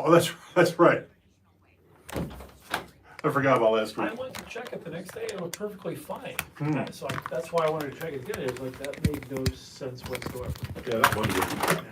Oh, that's right. I forgot about last I week. went to check it the next day and it was perfectly fine. Hmm. So that's why I wanted to check it again. It was like, that made no sense whatsoever. Yeah, that one did.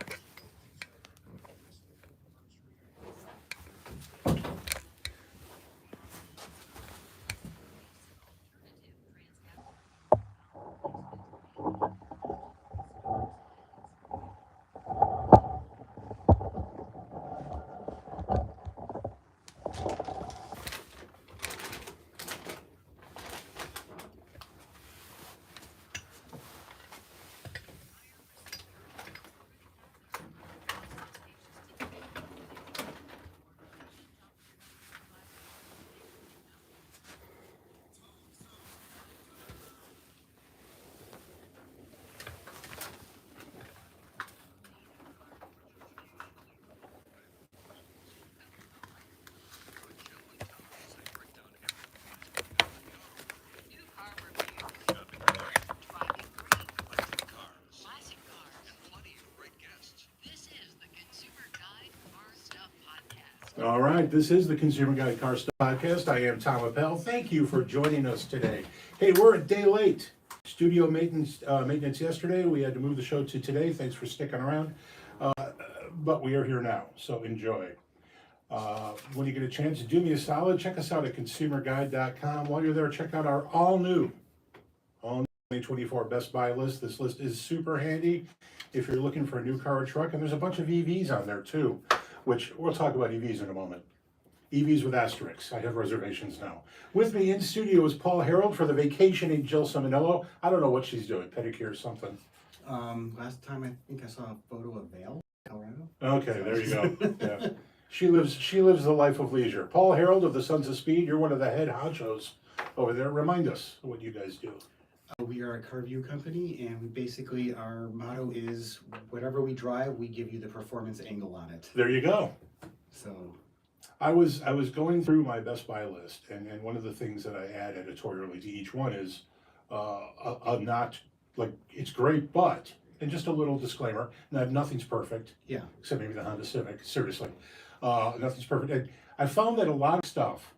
All right, this is the Consumer Guide Car Stuff Podcast. I am Tom Appel. Thank you for joining us today. Hey, we're a day late. Studio maintenance yesterday. We had to move the show to today. Thanks for sticking around. But we are here now, so enjoy. When you get a chance, do me a solid. Check us out at consumerguide.com. While you're there, check out our all-new 2024 Best Buy list. This list is super handy if you're looking for a new car or truck, and there's a bunch of EVs on there too, which we'll talk about EVs in a moment. EVs with asterisks. I have reservations now. With me in studio is Paul Harold for the vacationing Jill Simonello. I don't know what she's doing, pedicure or something. Last time I think I saw a photo of Vail, Colorado. Okay, there you go. Yeah. She lives the life of leisure. Paul Harold of the Sons of Speed, you're one of the head honchos over there. Remind us what you guys do. We are a CarView company, and we basically, our motto is whatever we drive, we give you the performance angle on it. There you go. So I was going through my Best Buy list, and one of the things that I add editorially to each one is a not like it's great, but, and just a little disclaimer, nothing's perfect. yeah, Except maybe the Honda Civic. Seriously, nothing's perfect. And I found that a lot of stuff,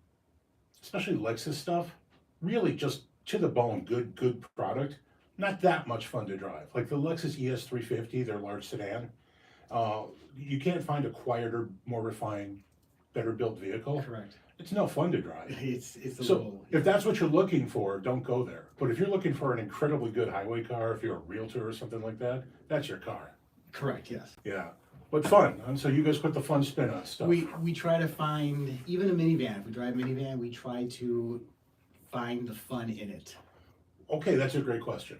especially Lexus stuff, really just to the bone, good product. Not that much fun to drive. Like the Lexus ES350, their large sedan. You can't find a quieter, more refined, better built vehicle. correct. It's no fun to drive. It's a So little. if that's what you're looking for, don't go there. But if you're looking for an incredibly good highway car, if you're a realtor or something like that, that's your car. Correct. Yes. Yeah, but fun. And so you guys put the fun spin on stuff. We try to find even a minivan. If we drive a minivan, we try to find the fun in it. Okay, that's a great question.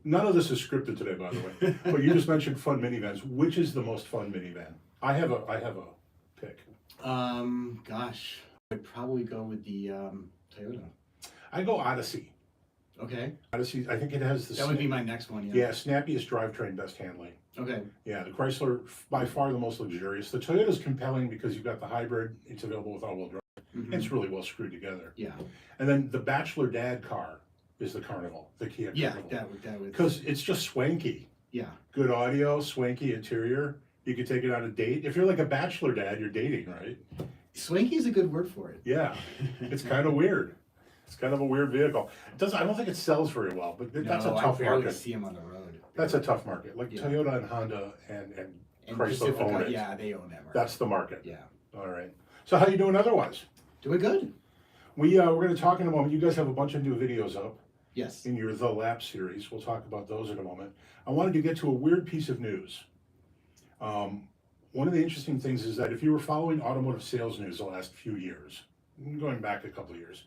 None of this is scripted today, by the way. But you just mentioned fun minivans. Which is the most fun minivan? I have a pick. Gosh, I'd probably go with the Toyota. I go Odyssey. Okay, Odyssey. I think it has the that would be my next one. yeah, snappiest drivetrain, best handling. Okay. Yeah, the Chrysler by far the most luxurious. The Toyota's compelling because you've got the hybrid. It's available with all-wheel drive. Mhm. It's really well screwed together. Yeah. And then the bachelor dad car is the Carnival, the Kia Yeah. Carnival. That would. Because it's just swanky. Yeah. Good audio, swanky interior. You could take it on a date. If you're like a bachelor dad, you're dating, right? Swanky is a good word for it. Yeah. It's kind of weird. It's kind of a weird vehicle. It doesn't. I don't think it sells very well, but that's a tough I barely market. see them on the road. That's a tough market. Like Yeah. Toyota and Honda and And Chrysler Pacifica, own it. yeah, they own that market. That's the market. Yeah. All right. So how you doing otherwise? Doing good. We're going to talk in a moment. You guys have a bunch of new videos up Yes. in your The Lap series. We'll talk about those in a moment. I wanted to get to a weird piece of news. One of the interesting things is that if you were following automotive sales news the last few years, going back a couple of years,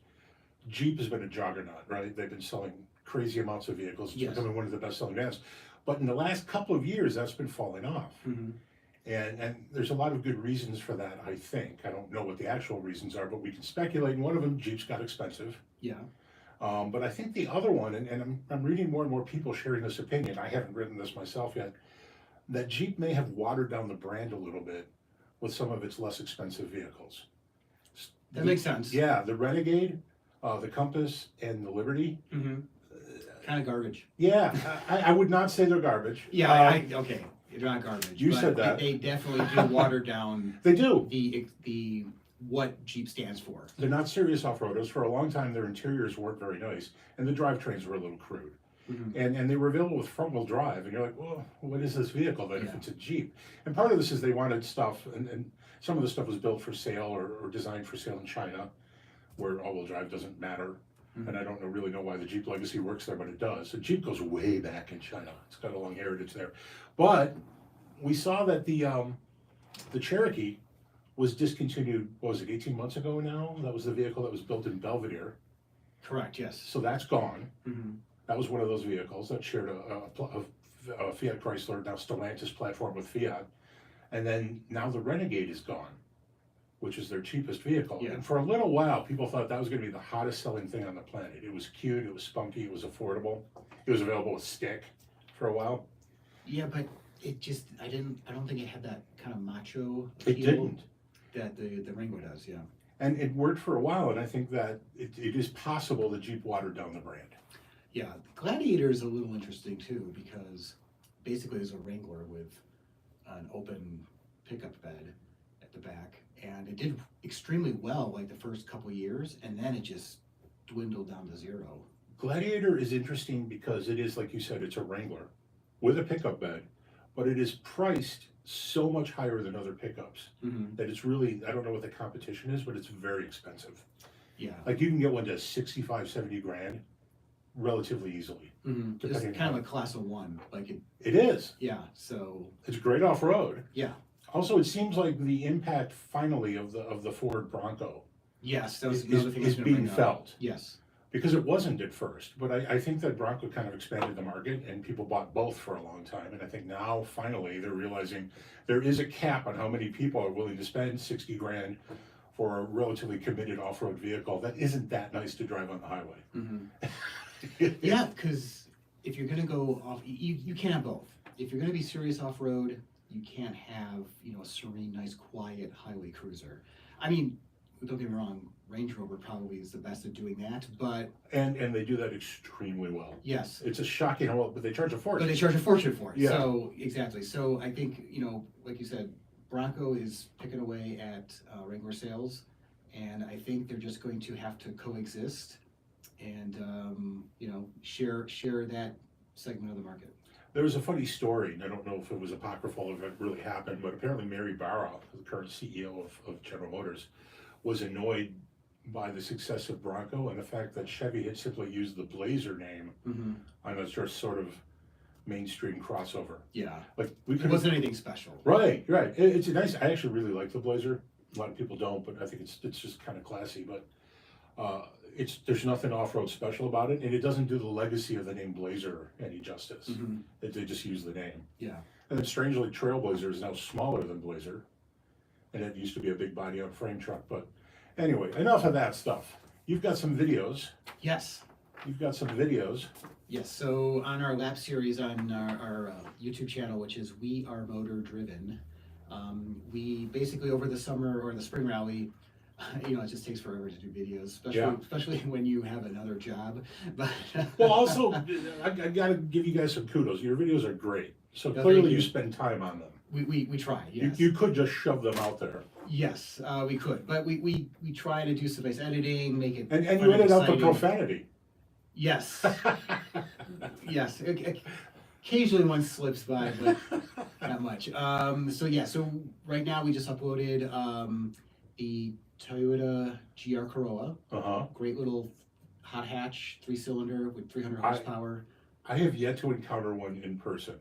Jeep has been a juggernaut, right? They've been selling crazy amounts of vehicles. It's Yes. becoming one of the best-selling brands. But in the last couple of years, that's been falling off. Hmm. And there's a lot of good reasons for that, I think. I don't know what the actual reasons are, but we can speculate. And one of them, Jeeps got expensive. Yeah. But I think the other one, and I'm reading more and more people sharing this opinion, I haven't written this myself yet, that Jeep may have watered down the brand a little bit with some of its less expensive vehicles. That makes sense. Yeah, the Renegade, the Compass, and the Liberty. Hmm. Kind of garbage. Yeah, I would not say they're garbage. Yeah. Okay. They're not garbage. You but said that. They definitely do water down They do. the what Jeep stands for. They're not serious off-roaders. For a long time, their interiors weren't very nice, and the drivetrains were a little crude. Mhm. And they were available with front-wheel drive, and you're like, well, what is this vehicle then if Yeah. it's a Jeep? And part of this is they wanted stuff, and some of the stuff was built for sale or designed for sale in China, where all-wheel drive doesn't matter. Mhm. And I don't really know why the Jeep legacy works there, but it does. The Jeep goes way back in China. It's got a long heritage there. But we saw that the Cherokee was discontinued, what was it, 18 months ago now? That was the vehicle that was built in Belvedere. Correct. Yes. So that's gone. Mhm. That was one of those vehicles that shared a Fiat Chrysler, now Stellantis platform with Fiat. And then now the Renegade is gone, which is their cheapest vehicle. Yeah. And for a little while, people thought that was going to be the hottest selling thing on the planet. It was cute, it was spunky, it was affordable. It was available with stick for a while. Yeah, but it just I don't think it had that kind of macho It appeal didn't. that the Wrangler does. Yeah. And it worked for a while, and I think that it is possible that Jeep watered down the brand. Yeah, Gladiator is a little interesting too because basically there's a Wrangler with an open pickup bed at the back, and it did extremely well like the first couple years, and then it just dwindled down to zero. Gladiator is interesting because it is, like you said, it's a Wrangler with a pickup bed, but it is priced so much higher than other pickups Mm-hmm. that it's really, I don't know what the competition is, but it's very expensive. Yeah. Like you can get one to 65, 70 grand relatively easily. Mm-hmm. It's Depending kind of on- a class of one, like it. It is. Yeah. So It's great off-road. yeah. Also, it seems like the impact finally of the Ford Bronco Yes, that was is, another thing I was is gonna being bring up. felt. Yes. Because it wasn't at first, but I think that Bronco kind of expanded the market and people bought both for a long time. And I think now finally they're realizing there is a cap on how many people are willing to spend 60 grand for a relatively committed off-road vehicle that isn't that nice to drive on the highway. Mm-hmm. Yeah, because if you're gonna go off, you can't have both. If you're gonna be serious off-road, you can't have, a serene, nice, quiet highway cruiser. I mean, don't get me wrong, Range Rover probably is the best at doing that, but And they do that extremely well. yes. It's a shocking how well, but they charge a But fortune. they charge a fortune for it. Yeah. So, exactly. So I think, like you said, Bronco is picking away at Wrangler sales, and I think they're just going to have to coexist and, share that segment of the market. There was a funny story, and I don't know if it was apocryphal or if it really happened, but apparently Mary Barra, the current CEO of General Motors, was annoyed by the success of Bronco and the fact that Chevy had simply used the Blazer name Mm-hmm. on a just sort of mainstream crossover. Yeah. Like we It could wasn't anything special. right. It's a nice. I actually really like the Blazer. A lot of people don't, but I think it's just kind of classy. But there's nothing off-road special about it, and it doesn't do the legacy of the name Blazer any justice. Mm-hmm. They just use the name. Yeah. And then strangely, Trailblazer is now smaller than Blazer, and it used to be a big body on frame truck. But anyway, enough of that stuff. You've got some videos. Yes. Yes. So on our lap series on our YouTube channel, which is We Are Motor Driven, we basically over the summer or the spring rally, it just takes forever to do videos, especially when you have another job. But Well, also, I got to give you guys some kudos. Your videos are great. So No, clearly thank you you. spend time on them. we try. Yes. You could just shove them out there. Yes, we could, but we try to do some nice editing, make it. And fun you edit out the exciting. profanity. Yes. Yes. Occasionally one slips by, but not much. So right now we just uploaded the Toyota GR Corolla. Uh-huh. Great little hot hatch, 3-cylinder with 300 I- horsepower. I have yet to encounter one in person.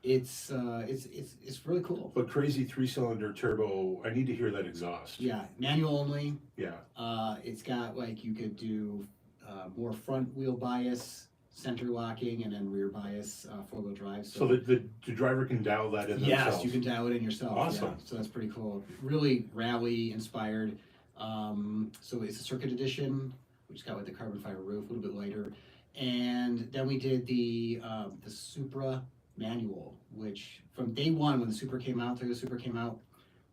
It's really cool. But crazy 3-cylinder turbo, I need to hear that exhaust. Yeah, manual only. Yeah. It's got you could do more front wheel bias, center locking, and then rear bias, 4-wheel drive. So the driver can dial that in yes, themselves. you can dial it in yourself. Awesome. Yeah, so that's pretty cool. Really rally inspired. So it's a circuit edition, which got the carbon fiber roof, a little bit lighter. And then we did the Supra manual, which from day one when the Supra came out, Toyota Supra came out,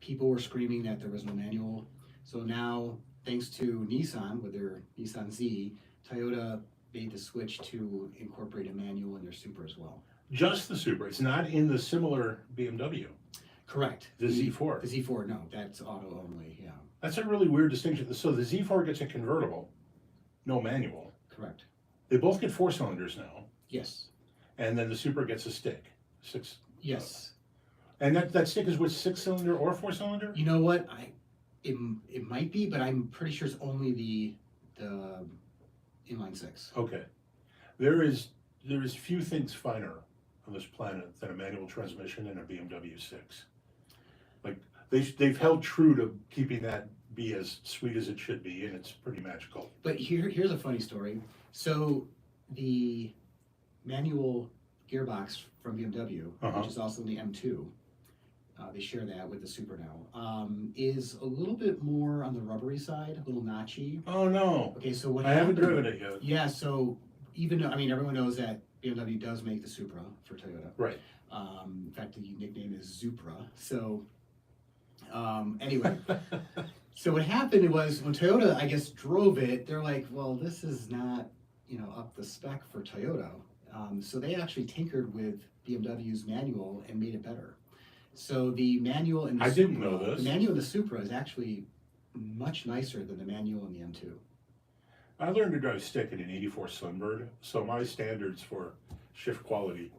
people were screaming that there was no manual. So now, thanks to Nissan with their Nissan Z, Toyota made the switch to incorporate a manual in their Supra as well. Just the Supra. It's not in the similar BMW, Correct. the Z4. The Z4, no, that's auto only, yeah, That's a really weird distinction. So the Z4 gets a convertible, no manual. correct. They both get 4 cylinders now, Yes, and then the Supra gets a stick, 6. yes. And that stick is with 6-cylinder or 4-cylinder? You know what, it might be, but I'm pretty sure it's only the inline six. Okay. There is few things finer on this planet than a manual transmission and a BMW 6. Like they've held true to keeping that be as sweet as it should be, and it's pretty magical. But here's a funny story. So the manual gearbox from BMW, Uh-huh. which is also in the M2, they share that with the Supra now, is a little bit more on the rubbery side, a little notchy. Oh no, Okay, so what I haven't happened? driven it yet. Yeah, so even though, I mean, everyone knows that BMW does make the Supra for Toyota. Right. In fact, the nickname is Zupra. So, anyway, so what happened was when Toyota, I guess, drove it, they're like, well, this is not, up the spec for Toyota. So they actually tinkered with BMW's manual and made it better. So the manual in the I Supra, didn't know this. The manual in the Supra is actually much nicer than the manual in the M2. I learned to drive stick in an 84 Sunbird, so my standards for shift quality.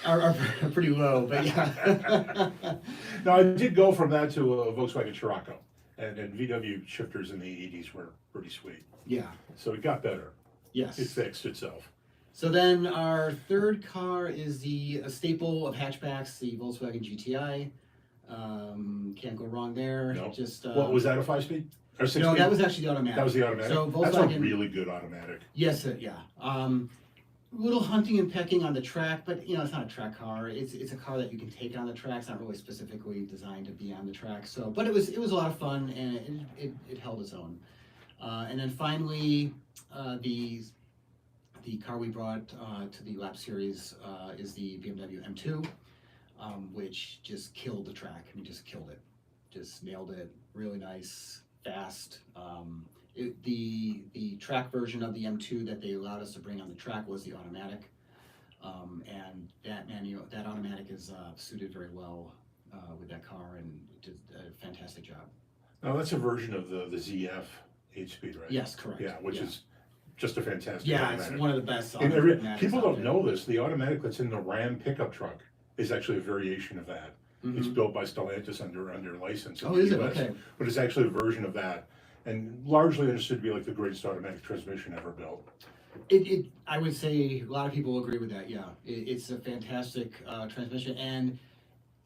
Are pretty low, but yeah. Now I did go from that to a Volkswagen Scirocco, and VW shifters in the 80s were pretty sweet. Yeah, So it got better. yes. It fixed itself. So then our third car is a staple of hatchbacks, the Volkswagen GTI. Can't go wrong there. No. Just What was that, a 5-speed or 6-speed? No, that was actually the automatic. That was the automatic. So That's a Volkswagen, really good automatic. yes, yeah. Little hunting and pecking on the track, but it's not a track car. It's a car that you can take on the track. It's not really specifically designed to be on the track. So, but it was a lot of fun, and it held its own. And then finally, the car we brought to the lap series is the BMW M2, which just killed the track. I mean, just killed it, just nailed it. Really nice, fast. The track version of the M2 that they allowed us to bring on the track was the automatic, and that automatic is suited very well with that car and did a fantastic job. Now that's a version of the ZF 8-speed, right? Yes, correct. Yeah, which is just a fantastic yeah, automatic. it's one of the best. And automatics people out don't there. know this. The automatic that's in the Ram pickup truck is actually a variation of that. It's Mhm. built by Stellantis under license in Oh, the is it? US, Okay. but it's actually a version of that, and largely understood to be like the greatest automatic transmission ever built. I would say a lot of people agree with that. Yeah, it's a fantastic transmission, and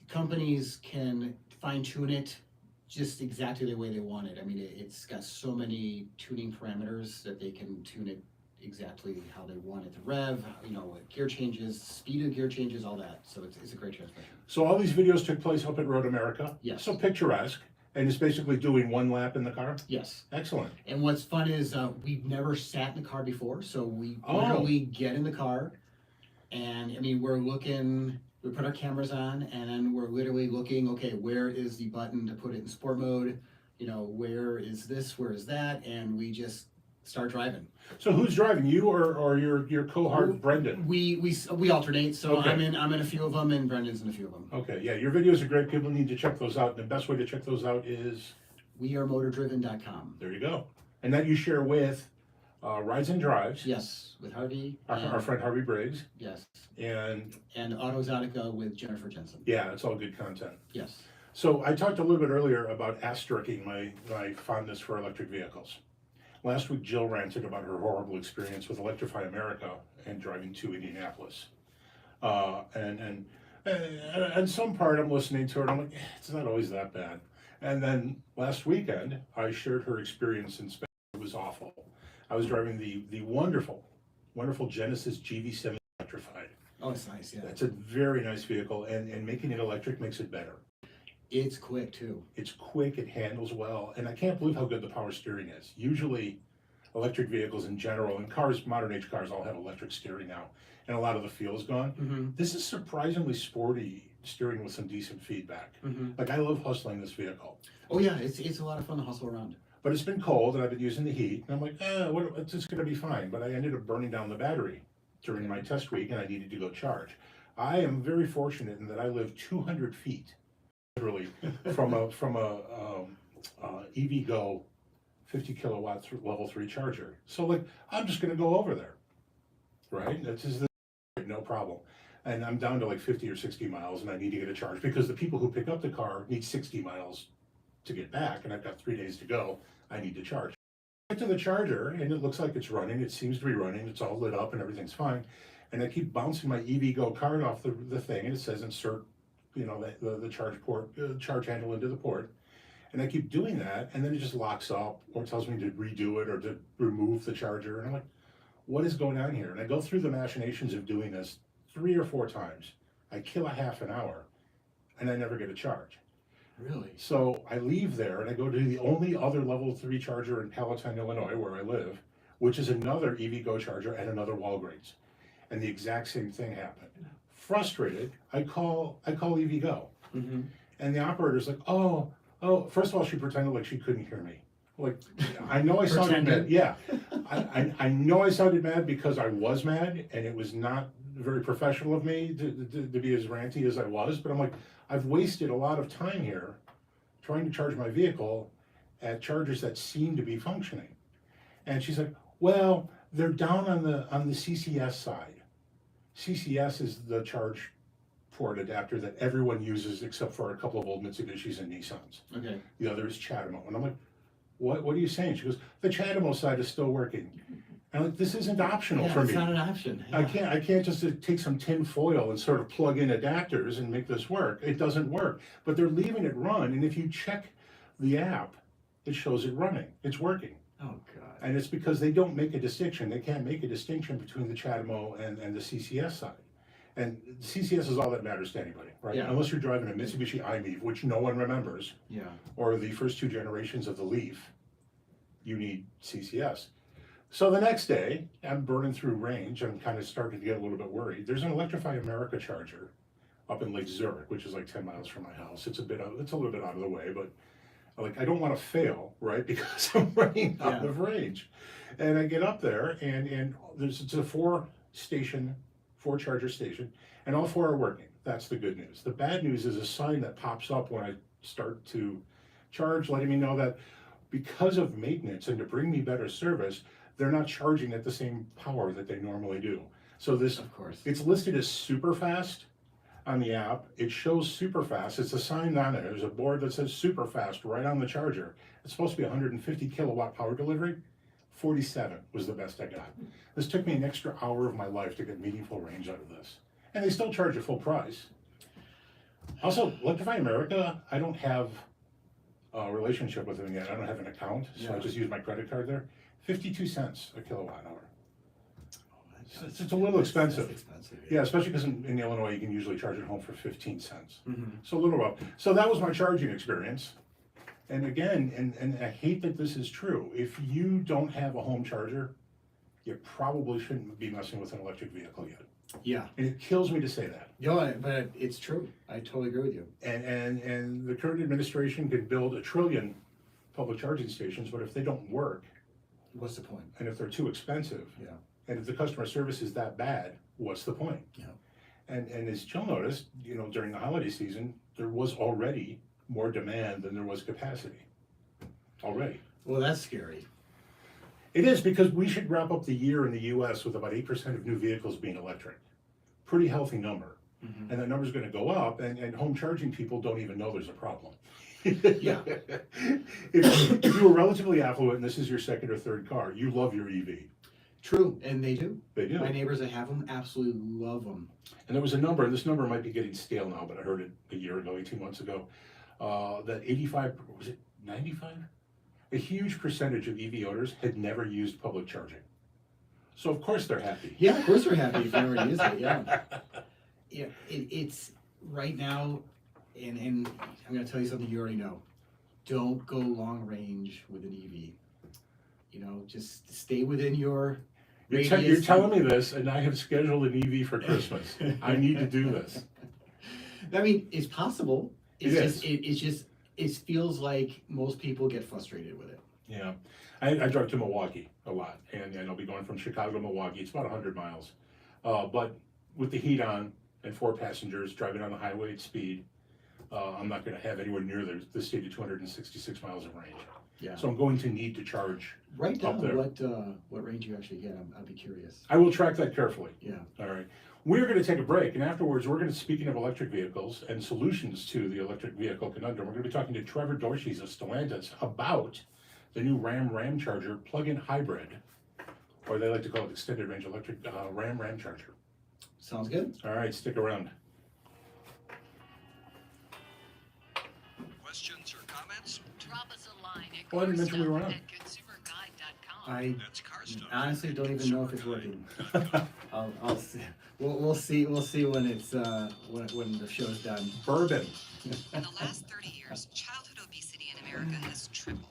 companies can fine tune it just exactly the way they want it. I mean, it's got so many tuning parameters that they can tune it exactly how they want it to rev. Gear changes, speed of gear changes, all that. So it's a great transmission. So all these videos took place up at Road America. Yes. So picturesque, and it's basically doing one lap in the car. Yes. Excellent. And what's fun is we've never sat in the car before, so we Oh. literally get in the car, and I mean we're looking. We put our cameras on, and then we're literally looking. Okay, where is the button to put it in sport mode? Where is this? Where is that? And we just start driving. So who's driving, you or your cohort Brendan? We alternate. So Okay. I'm in a few of them, and Brendan's in a few of them. Okay, yeah, your videos are great. People need to check those out. The best way to check those out is, WeAreMotorDriven.com. there you go. And that you share with Rides and Drives, Yes, with Harvey. our friend Harvey Briggs, Yes, and and Autoexotica with Jennifer Jensen. yeah, it's all good content. Yes. So I talked a little bit earlier about asterisking my fondness for electric vehicles. Last week, Jill ranted about her horrible experience with Electrify America and driving to Indianapolis. And some part I'm listening to her, and I'm like, it's not always that bad. And then last weekend, I shared her experience in Spain. It was awful. I was driving the wonderful Genesis GV70 electrified. Oh, it's nice. Yeah. It's a very nice vehicle, and making it electric makes it better. It's quick too. It's quick, it handles well, and I can't believe how good the power steering is. Usually, electric vehicles in general, and cars, modern age cars all have electric steering now, and a lot of the feel is gone. Mm-hmm. This is surprisingly sporty steering with some decent feedback. Mm-hmm. Like, I love hustling this vehicle. Oh yeah, it's a lot of fun to hustle around. But it's been cold, and I've been using the heat, and I'm like, it's just gonna be fine. But I ended up burning down the battery during my test week, and I needed to go charge. I am very fortunate in that I live 200 feet, literally, from a EVgo 50 kilowatt level 3 charger. So like, I'm just gonna go over there, right? That's just no problem. And I'm down to like 50 or 60 miles and I need to get a charge because the people who pick up the car need 60 miles to get back, and I've got 3 days to go. I need to charge. I get to the charger and it looks like it's running. It seems to be running. It's all lit up and everything's fine. And I keep bouncing my EVgo card off the thing, and it says insert, you know, the charge port, charge handle into the port. And I keep doing that, and then it just locks up or tells me to redo it or to remove the charger. And I'm like, what is going on here? And I go through the machinations of doing this 3 or 4 times. I kill a half an hour and I never get a charge. Really? So I leave there and I go to the only other level 3 charger in Palatine, Illinois, where I live, which is another EVgo charger at another Walgreens. And the exact same thing happened. Frustrated, I call EVgo. Mm-hmm. And the operator's like, oh, first of all, she pretended like she couldn't hear me. Like, I know I sounded mad. Yeah, I know I sounded mad because I was mad, and it was not very professional of me to be as ranty as I was. But I'm like, I've wasted a lot of time here trying to charge my vehicle at chargers that seem to be functioning. And she's like, well, they're down on the CCS side. CCS is the charge port adapter that everyone uses except for a couple of old Mitsubishis and Nissans. Okay. The other is CHAdeMO. And I'm like, what are you saying? She goes, the CHAdeMO side is still working. And I'm like, this isn't optional for it's me. not an option. I can't just take some tin foil and sort of plug in adapters and make this work. It doesn't work. But they're leaving it run, and if you check the app, it shows it running. It's working. Oh God. And it's because they don't make a distinction. They can't make a distinction between the CHAdeMO and the CCS side. And CCS is all that matters to anybody, right? Yeah. Unless you're driving a Mitsubishi i-MiEV, which no one remembers, Yeah. or the first 2 generations of the Leaf, you need CCS. So the next day, I'm burning through range. I'm kind of starting to get a little bit worried. There's an Electrify America charger up in Lake Zurich, which is like 10 miles from my house. It's a little bit out of the way, but like, I don't want to fail, right? Because I'm running out of range. And I get up there and it's a 4 charger station, and all 4 are working. That's the good news. The bad news is a sign that pops up when I start to charge, letting me know that because of maintenance and to bring me better service, they're not charging at the same power that they normally do. So this, Of course. it's listed as super fast on the app. It shows super fast. It's a sign on it. There's a board that says super fast right on the charger. It's supposed to be 150 kilowatt power delivery. 47 was the best I got. This took me an extra hour of my life to get meaningful range out of this. And they still charge you full price. Also, Electrify America, I don't have a relationship with them yet. I don't have an account, so I just use my credit card there. 52 cents a kilowatt hour. It's a little expensive. That's expensive. Yeah, especially because in Illinois, you can usually charge at home for 15 cents. Mm-hmm. So a little rough. So that was my charging experience. And again, and I hate that this is true, if you don't have a home charger, you probably shouldn't be messing with an electric vehicle yet. Yeah. And it kills me to say that. No, but it's true. I totally agree with you. And the current administration could build 1 trillion public charging stations, but if they don't work, What's the point? and if they're too expensive, Yeah. and if the customer service is that bad, what's the point? Yeah. And as Jill noticed, you know, during the holiday season, there was already more demand than there was capacity. Already. Well, that's scary. It is, because we should wrap up the year in the US with about 8% of new vehicles being electric. Pretty healthy number. Mm-hmm. And that number's gonna go up, and home charging people don't even know there's a problem. Yeah. If you were relatively affluent and this is your second or third car, you love your EV. True, and they do. They do. My neighbors that have them absolutely love them. And there was a number, and this number might be getting stale now, but I heard it a year ago, 18 months ago, that 85, was it 95? A huge percentage of EV owners had never used public charging. So of course they're happy. Yeah, of course they're happy if you already use it. Yeah. Yeah. It's right now, and I'm going to tell you something you already know. Don't go long range with an EV. You know, just stay within your radius. You're telling me this, and I have scheduled an EV for Christmas. I need to do this. I mean, it's possible. It's It just, it's just, it feels like most people get frustrated with it. Yeah, I drive to Milwaukee a lot, and I'll be going from Chicago to Milwaukee. It's about 100 miles. But with the heat on and 4 passengers driving on the highway at speed, I'm not gonna have anywhere near the stated 266 miles of range. Yeah. So I'm going to need to charge. Write up down there. what range you actually get. I'd be curious. I will track that carefully. Yeah. All right. We're going to take a break, and afterwards, we're going to, speaking of electric vehicles and solutions to the electric vehicle conundrum, we're going to be talking to Trevor Dorsey of Stellantis about the new Ram Charger plug-in hybrid, or they like to call it extended range electric Ram Charger. Sounds good. All right, stick around. Questions or comments? Drop us a line at Oh, I didn't mention we were on. carstuff@consumerguide.com. I That's car stuff. honestly don't even know if it's working. I'll see. We'll see when it's when the show's done. Bourbon. In the last 30 years, childhood obesity in America has tripled.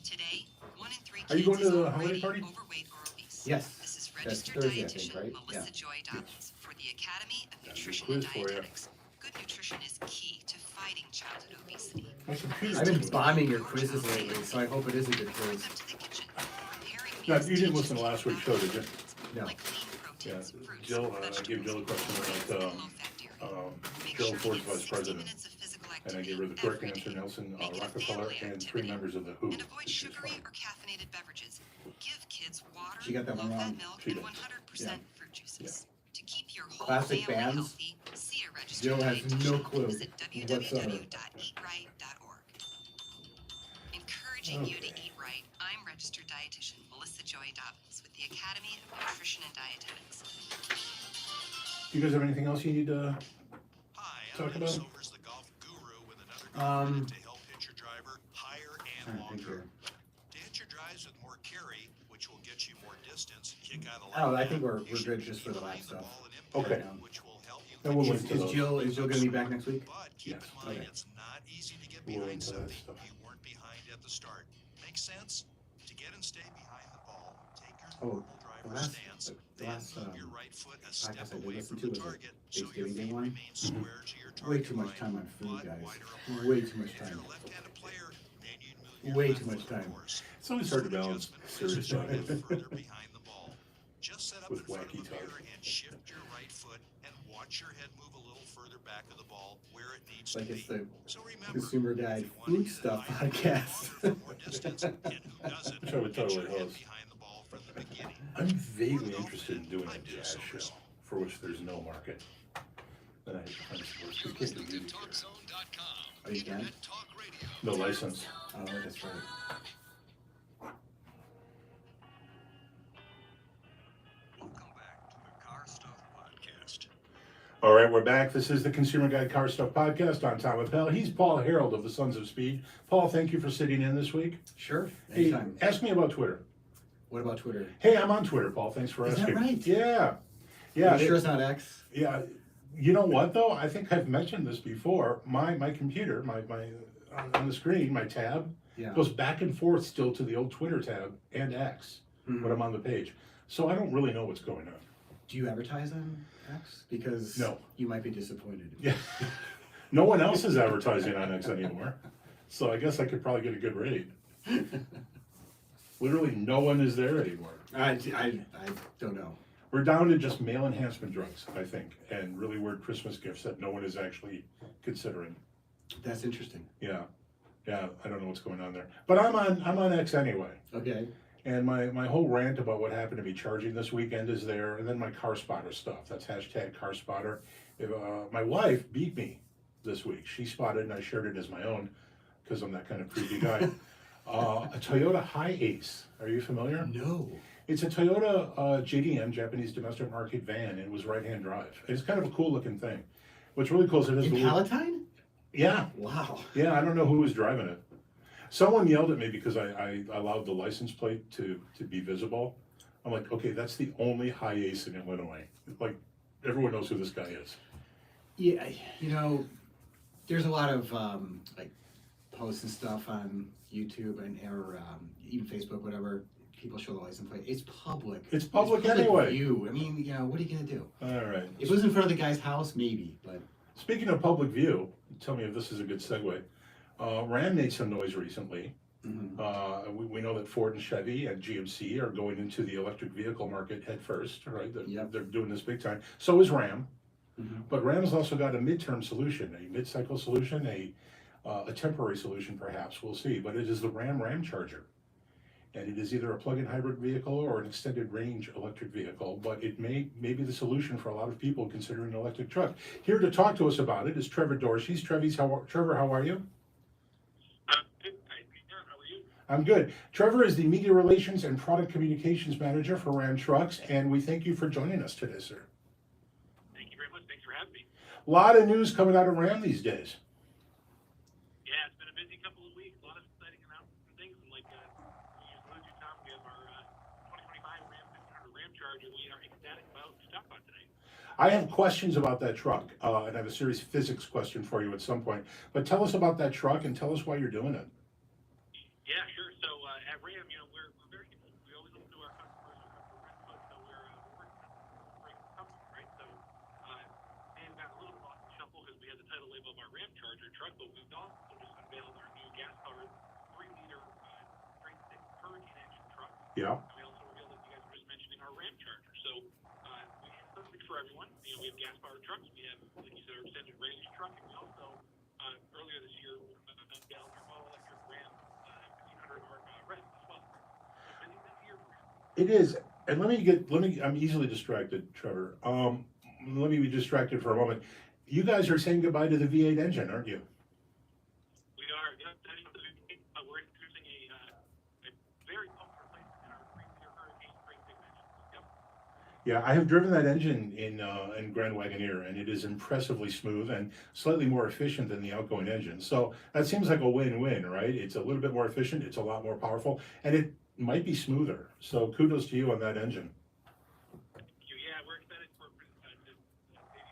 Today, 1 in 3 Are you kids going to is the holiday already party? overweight or obese. Yes. This is That's registered Thursday, I dietitian think, right? Melissa Yeah. Joy Dobbins for the Academy of That's a Nutrition quiz and for you. Dietetics. Good nutrition is key to fighting childhood obesity. My computer. I've been bombing your quizzes lately, so I hope it is a good Bring quiz. them to the kitchen. Preparing No, meals you didn't teaches listen to last kids week's show, about did you? No. like lean Yeah, proteins, fruits, Jill, I gave vegetables, Jill a question grains, about, and low-fat dairy. Make Jill sure to Ford's get vice 60 president. minutes of physical And I activity gave her the correct every answer, day. Nelson Make it a Rockefeller, family and 3 activity. members of the WHO. And avoid sugary or caffeinated beverages. Give kids water, She got that one low-fat wrong. milk, She and did. 100% fruit juices. To keep your whole Classic family bands. healthy, see a registered Jill has dietitian. no clue Visit whatsoever. www.eatright.org. Encouraging you to Okay. eat right, I'm registered dietitian Melissa Joy Dobbins with the Academy of Nutrition and Dietetics. Do you guys have anything else you need to? Hi, Talk I'm about- Nick Silvers, the golf guru, with another Um, to help hit your driver higher and Alright, thank longer. you. To hit your drives with more carry, which will get you more distance, kick out a Oh, I line think out. we're You good should just be for the behind last stuff. ball and Okay. impact, which will help you And we'll finish link to Is those. Jill gonna be back next week? But keep Yes. in mind, Okay. it's not easy to get We'll behind link to that something stuff. you weren't behind at the start. Makes sense? To get and stay behind the ball, take your Oh, normal the driver last- stance, the then last, move your right foot a step podcast I did away listen from to the was the target, so your Thanksgiving Day feet one. remain square to your Way target too much line, time on food, but guys. wider apart. Way too much If you're time. a left-handed player, then you'd move your Way left too much foot, of time. course. It's always hard to This balance adjustment serious places you a bit talk. further behind the ball. Just set up With in front of wacky the mirror talk. and shift your right foot and watch your head move a little further back of the ball where it needs Like to it's be. the So remember, Consumer if Guide you want to food get stuff higher and podcast. longer for more distance, and who doesn't, Which I would get your totally head host. behind the ball from the beginning. I'm vaguely interested in doing a jazz show for which there's no market. Then I have to find some work. You're We can't do listening to music here. TalkZone.com. Oh, you can? Internet talk radio. No license. Oh, that's right. Welcome back to the Car Stuff Podcast. All right, we're back. This is the Consumer Guide Car Stuff Podcast. I'm Tom Appel. He's Paul Harold of the Sons of Speed. Paul, thank you for sitting in this week. Sure. Hey, Anytime. ask me about Twitter. What about Twitter? Hey, I'm on Twitter, Paul. Thanks for Is that asking. right? Yeah. Are Yeah. you sure it's not X? Yeah. You know what though? I think I've mentioned this before. My computer, my on the screen, my tab Yeah. goes back and forth still to the old Twitter tab and X Mhm. when I'm on the page. So I don't really know what's going on. Do you advertise on X? Because No. you might be disappointed. Yeah. No one else is advertising on X anymore. So I guess I could probably get a good rate. Literally no one is there anymore. I don't know. We're down to just mail enhancement drugs, I think, and really weird Christmas gifts that no one is actually considering. That's interesting. Yeah. Yeah, I don't know what's going on there. But I'm on X anyway. Okay. And my whole rant about what happened to me charging this weekend is there, and then my car spotter stuff. That's hashtag car spotter. My wife beat me this week. She spotted, and I shared it as my own, because I'm that kind of creepy guy. A Toyota Hi-Ace. Are you familiar? No. It's a Toyota JDM, Japanese Domestic Market van, and it was right-hand drive. It's kind of a cool looking thing. What's really cool is it has In the Palatine? yeah, Wow. yeah. I don't know who was driving it. Someone yelled at me because I allowed the license plate to be visible. I'm like, okay, that's the only Hi-Ace in Illinois. Like, everyone knows who this guy is. Yeah, there's a lot of like posts and stuff on YouTube or even Facebook, whatever. People show the license plate. It's public. It's public anyway. view. I mean, what are you gonna do? All right. If it was in front of the guy's house, maybe, but Speaking of public view, tell me if this is a good segue. Ram made some noise recently We know that Ford and Chevy and GMC are going into the electric vehicle market head first, right? Yep. They're doing this big time. So is Ram. Mhm. But Ram's also got a midterm solution, a mid-cycle solution, a temporary solution perhaps, we'll see. But it is the Ram Charger. And it is either a plug-in hybrid vehicle or an extended range electric vehicle, but it may be the solution for a lot of people considering an electric truck. Here to talk to us about it is Trevor Dorsey. Trevor, how are you? I'm good. Trevor is the Media Relations and Product Communications Manager for Ram Trucks, and we thank you for joining us today, sir. Thank you very much. Thanks for having me. A lot of news coming out of Ram these days. Yeah, it's been a busy couple of weeks. A lot of exciting announcements and things. And like you just alluded to, Tom, we have our 2025 Ram 1500 Ram Charger. We are ecstatic about to talk about today. I have questions about that truck, and I have a serious physics question for you at some point. But tell us about that truck and tell us why you're doing it. Yeah, sure. So at Ram, we're very we always listen to our customers who come from Renfrew, so we're working on a great company, right? So they've got a little bit lost in shuffle because we had the title label of our Ram Charger truck, but we've also just unveiled our new gas-powered 3-liter straight stick Hurricane engine truck. Yeah. And we also revealed that you guys were just mentioning our Ram Charger. So we have something for everyone. We have gas-powered trucks. We have, like you said, our extended range truck, and we also earlier this year unveiled our all electric Ram 1500 Red as well. So busy year for Ram. It is, and I'm easily distracted, Trevor. Let me be distracted for a moment. You guys are saying goodbye to the V8 engine, aren't you? We are, yep. We're introducing a very potent replacement in our 3-liter Hurricane straight stick engine. Yep. Yeah, I have driven that engine in Grand Wagoneer, and it is impressively smooth and slightly more efficient than the outgoing engine. So that seems like a win-win, right? It's a little bit more efficient, it's a lot more powerful, and it might be smoother. So kudos to you on that engine. Yeah, we're excited for debut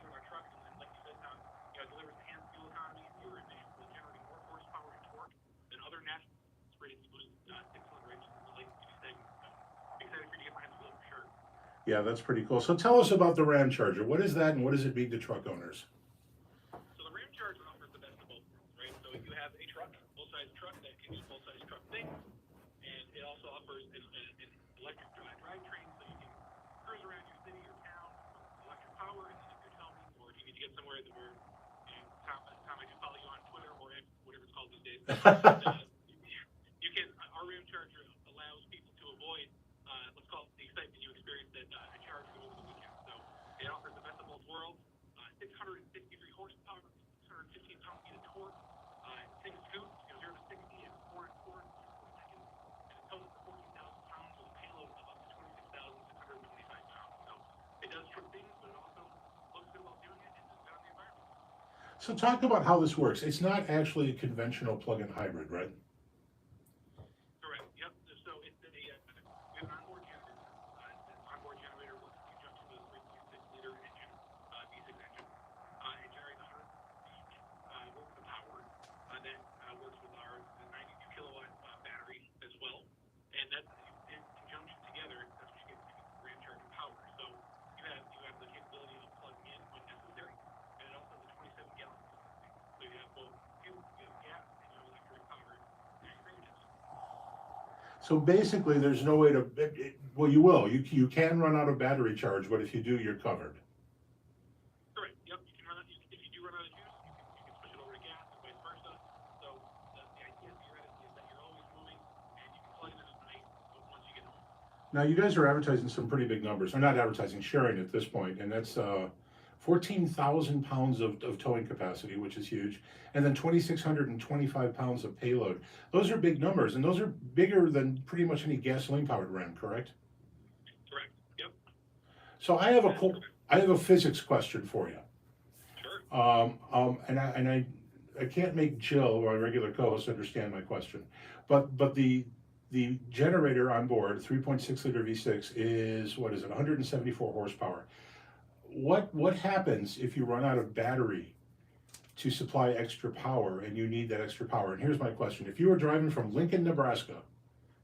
our truck, and then, like you said, Tom, it delivers enhanced fuel economy. You're generating more horsepower and torque than other national rated 6-cylinder engines in the light duty segment. So excited for you to get behind the wheel for sure. Yeah, that's pretty cool. So tell us about the Ram Charger. What is that, and what does it mean to truck owners? So the Ram Charger offers the best of both worlds, right? So you have a truck, full-size truck that can do full-size truck things, and it also offers an electric drivetrain, so you can cruise around your city or town with electric power, and then if you're telling me, or if you need to get somewhere that we're, Tom, I can follow you on Twitter or X, whatever it's called these days. You can, our Ram Charger allows people to avoid, let's call it the excitement you experienced at a charge over the weekend. So it offers the best of both worlds, 663 horsepower, 615 pound-feet of torque, 6 scoots, 0 to 60 in 4 seconds, and it totals to 14,000 pounds with a payload of up to 26,625 pounds. So it does trick things, but it also looks good while doing it and is good on the environment. So talk about how this works. It's not actually a conventional plug-in hybrid, right? Correct. Yep. So it's we have an onboard generator. The onboard generator works in conjunction with a 3.6-liter engine, V6 engine. It generates 100 worth of power. That works with our 92 kilowatt battery as well, and that's in conjunction together. That's what you get the Ram Charger power. So you have the capability of plugging in when necessary, and it also has a 27-gallon system. So you have both fuel, you have gas, and you have electric power at your fingertips. So basically, there's no way to, well, you will. You can run out of battery charge, but if you do, you're covered. Correct. Yep. You can run out. If you do run out of juice, you can switch it over to gas and vice versa. So the idea theoretically is that you're always moving, and you can plug it in at night once you get home. Now, you guys are advertising some pretty big numbers. Or not advertising, sharing at this point, and that's 14,000 pounds of towing capacity, which is huge, and then 2,625 pounds of payload. Those are big numbers, and those are bigger than pretty much any gasoline-powered Ram, correct? Correct. Yep. So I have a physics question for you. Sure. And I can't make Jill, my regular co-host, understand my question, but the generator on board, 3.6-liter V6, is 174 horsepower. What happens if you run out of battery to supply extra power and you need that extra power? And here's my question: if you were driving from Lincoln, Nebraska,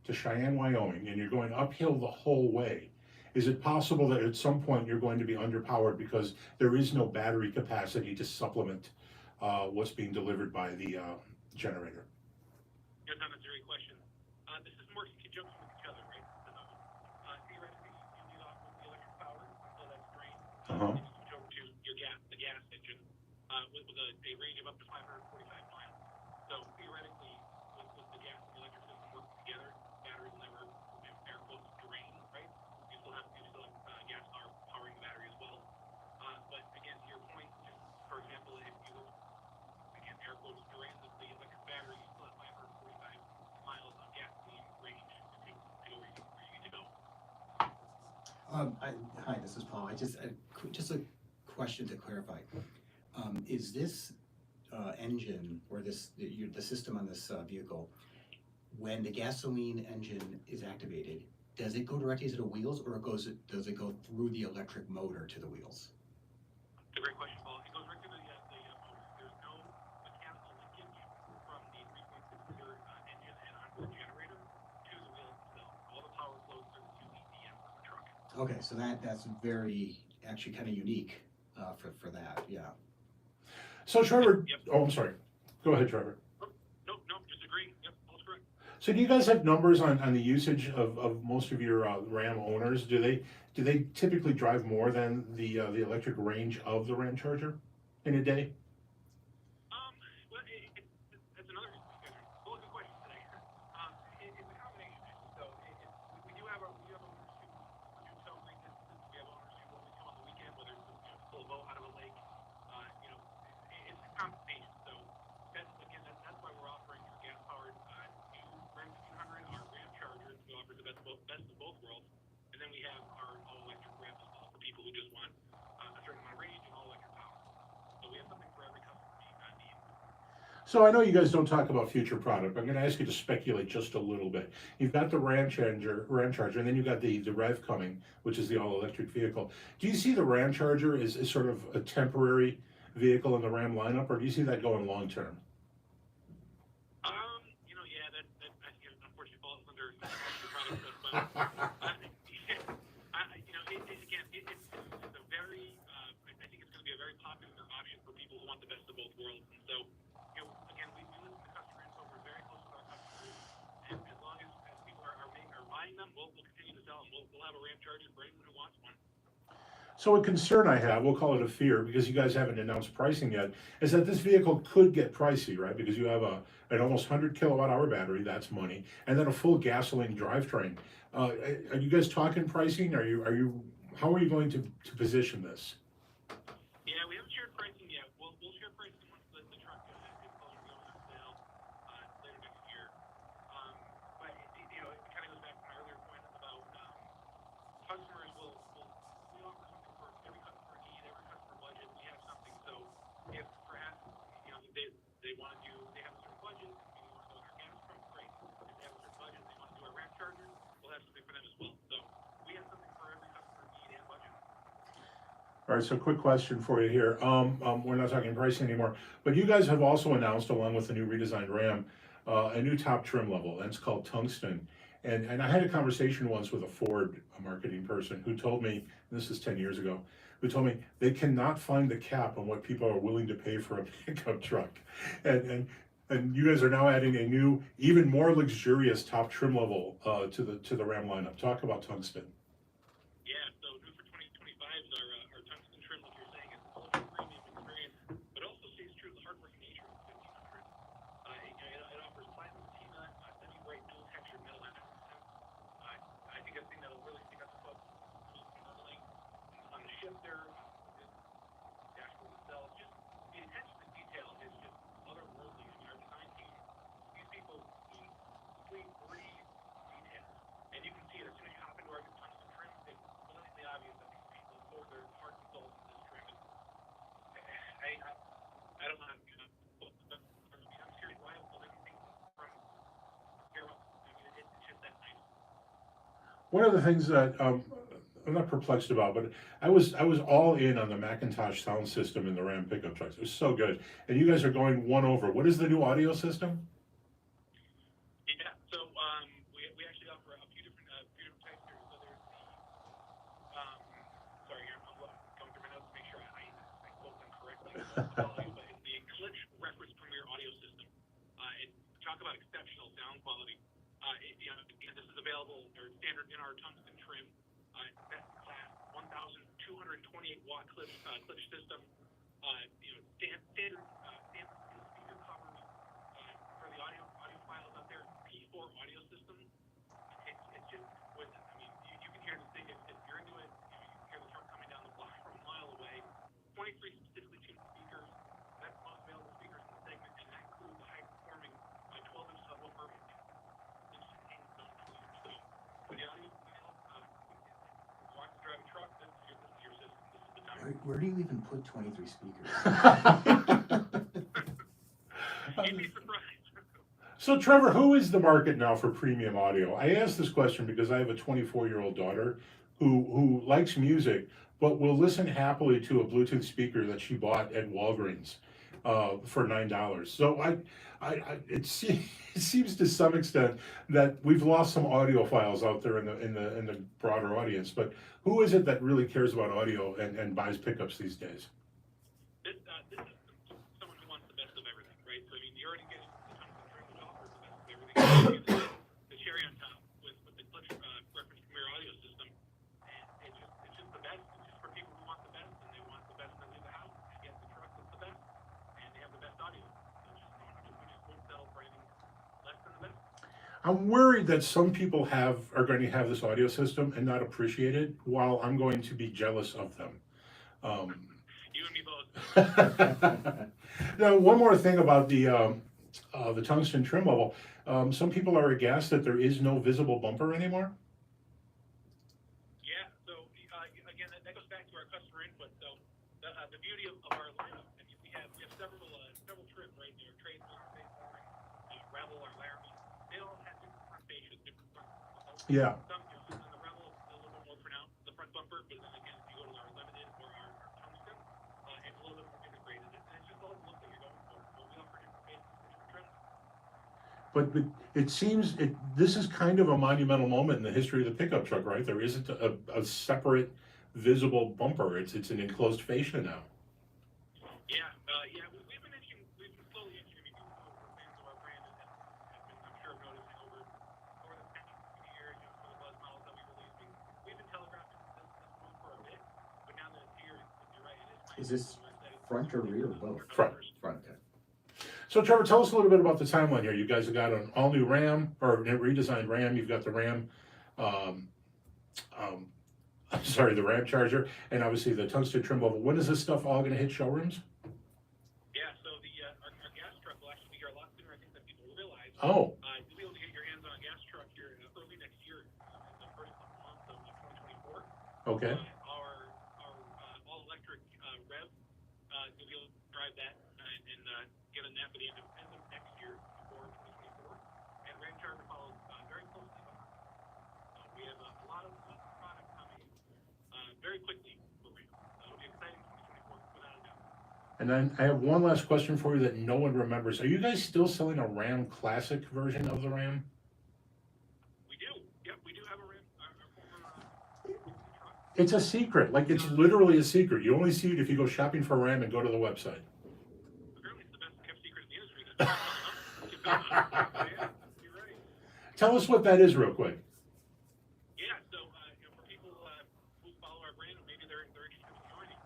to Cheyenne, Wyoming, and you're going uphill the whole way, is it possible that at some point you're going to be underpowered because there is no battery capacity to supplement what's being delivered by the generator? That's not necessarily a question. The system works in conjunction with each other, right? So, theoretically, you lead off with the electric power until that's drained. Uh-huh. And you switch over to your the gas engine, with a range of up to 545 miles. So theoretically, with the gas and the electric system working together, batteries never air quotes drain, right? You still have gas power powering the battery as well. But again, to your point, just for example, if you were again air quotes drain the electric battery, you still have 545 miles of gasoline range to go where you need to go. Hi, this is Paul. Just a question to clarify. Is this engine or the system on this vehicle, when the gasoline engine is activated, does it go directly to the wheels, or does it go through the electric motor to the wheels? It's a great question, Paul. It goes right to the motor. There's no mechanical linkage from the 3.6-liter engine and onboard generator to the wheels themselves. All the power flows through the 2 EDM of the truck. Okay, so that's very actually kind of unique for that. Yeah. So Trevor, Yep. oh, I'm sorry. Go ahead, Trevor. Nope, just agree. Yep, all's correct. So do you guys have numbers on the usage of most of your Ram owners? Do they typically drive more than the electric range of the Ram Charger in a day? Well, that's another good question today. It's a combination. So we do have owners who do self maintenance. We have owners who only come on the weekend, whether it's pull a boat out of a lake. It's a combination. So that's why we're offering our gas powered new Ram 1500, our Ram Charger, to offer the best of both worlds. And then we have our all electric Ram as well for people who just want a certain amount of range and all electric power. So we have something for every customer need. So I know you guys don't talk about future product. I'm going to ask you to speculate just a little bit. You've got the Ram Charger, and then you've got the Rev coming, which is the all-electric vehicle. Do you see the Ram Charger as sort of a temporary vehicle in the Ram lineup, or do you see that going long term? That I think it unfortunately falls under future product stuff, but it's a very I think it's going to be a very popular option for people who want the best of both worlds. And so, again, we listen to customer info. We're very close with our customers, and as long as people are buying them, we'll continue to sell them. We'll have a Ram Charger for anyone who wants one. So a concern I have, we'll call it a fear, because you guys haven't announced pricing yet, is that this vehicle could get pricey, right? Because you have an almost 100 kilowatt hour battery, that's money, and then a full gasoline drivetrain. Are you guys talking pricing? How are you going to position this? Yeah, we haven't shared pricing yet. We'll share pricing once the truck is closer to going on sale later next year. But it kind of goes back to my earlier point about customers we offer something for every customer need, every customer budget. We have something. So if perhaps they want to they have a certain budget, maybe they want to go on our gas truck, great. If they have a certain budget, they want to do our Ram Charger, we'll have something for them as well. So we have something for every customer need and budget. All right, so quick question for you here. We're not talking pricing anymore, but you guys have also announced, along with the new redesigned Ram, a new top trim level, and it's called Tungsten. And I had a conversation once with a Ford marketing person who told me, and this is 10 years ago, who told me they cannot find the cap on what people are willing to pay for a pickup truck. And you guys are now adding a new, even more luxurious top trim level to the Ram lineup. Talk about Tungsten. Yeah, so new for 2025 is our tungsten trim, like you're saying, is ultra premium experience, but also stays true to the hardworking nature of the 1500. It offers platinum patina, semi-bright dual textured metal accents. I think a thing that'll really stick out the folks normally on the shifter, the dashboard itself, just the attention to detail is just otherworldly. I mean, our design team, these people sleep, breathe detail, and you can see it as soon as you hop into our new tungsten trim. It's blatantly obvious that these people pour their heart and soul into this trim. I don't know. I'm serious. Why will anything from here up? I mean, it's just that nice. One of the things that I'm not perplexed about, but I was all in on the Macintosh sound system in the Ram pickup trucks. It was so good, and you guys are going one over. What is the new audio system? Yeah, so we actually offer a few different types here. So there's sorry, I'm going through my notes to make sure I quote them correctly. Apologies, but it's the Eclipse Reference Premier Audio System. It talk about exceptional sound quality. This is available or standard in our tungsten trim, best class 1,228 watt clip system. Standard speaker covers for the audio files out there. P4 audio system. It's just exquisite. I mean, you can hear the thing if you're into it. You can hear the truck coming down the block from a mile away. 23 specifically tuned speakers. That's the most available speakers in the segment, and that includes the high-performing 12-inch subwoofer. For the audio file, want to drive a truck, this is your system. This is the time. Where do you even put 23 speakers? You'd be surprised. So Trevor, who is the market now for premium audio? I ask this question because I have a 24-year-old daughter who likes music, but will listen happily to a Bluetooth speaker that she bought at Walgreens for $9. So it seems to some extent that we've lost some audiophiles out there in the broader audience. But who is it that really cares about audio and buys pickups these days? This is someone who wants the best of everything, right? So I mean, you're already getting the tungsten trim, which offers the best of everything. The cherry on top with the Klipsch reference premier audio system, and it's just the best. It's just for people who want the best, and they want the best when they leave the house, and get the truck that's the best, and they have the best audio. So we just won't settle for anything less than the best. I'm worried that some people are going to have this audio system and not appreciate it, while I'm going to be jealous of them. You and me both. Now, one more thing about the tungsten trim level. Some people are aghast that there is no visible bumper anymore. Yeah, so again, that goes back to our customer input. So the beauty of our lineup, I mean, we have several trims, right? There are trades, Rebel, or Laramie. They all have different front fascias, different front. Yeah. Some, the Rebel is a little bit more pronounced, the front bumper, but then again, if you go to our Limited or our tungsten, it's a little bit more integrated. And it's just all the look that you're going for. So we offer different faces, different trims. But it seems this is kind of a monumental moment in the history of the pickup truck, right? There isn't a separate visible bumper. It's an enclosed fascia now. Yeah, we've been slowly inching. I mean, people who are fans of our brand have been, I'm sure, noticing over the past few years, some of the buzz models that we released. We've been telegraphing this move for a bit, but now that it's here, you're right, it is. Is this front or rear or both? Front. Front, okay. So Trevor, tell us a little bit about the timeline here. You guys have got an all-new Ram, or a redesigned Ram. You've got the Ram, the Ram Charger, and obviously the tungsten trim level. When is this stuff all going to hit showrooms? Yeah, so our gas truck will actually be here a lot sooner, I think, than people realize. Oh, You'll be able to get your hands on a gas truck here early next year, in the first month of 2024. okay. Our all-electric Rev, you'll be able to drive that and get a nap at the end of next year for 2024. And Ram Charger follows very closely behind. We have a lot of product coming very quickly for Ram. It'll be exciting 2024, without a doubt. And then I have one last question for you that no one remembers. Are you guys still selling a Ram Classic version of the Ram? We do. Yep, we do have a Ram, our former truck. It's a secret. Like, it's literally a secret. You only see it if you go shopping for a Ram and go to the website. Apparently, it's the best kept secret in the industry. Yeah, you're right. Tell us what that is real quick. Yeah, so for people who follow our brand, and maybe they're interested in joining,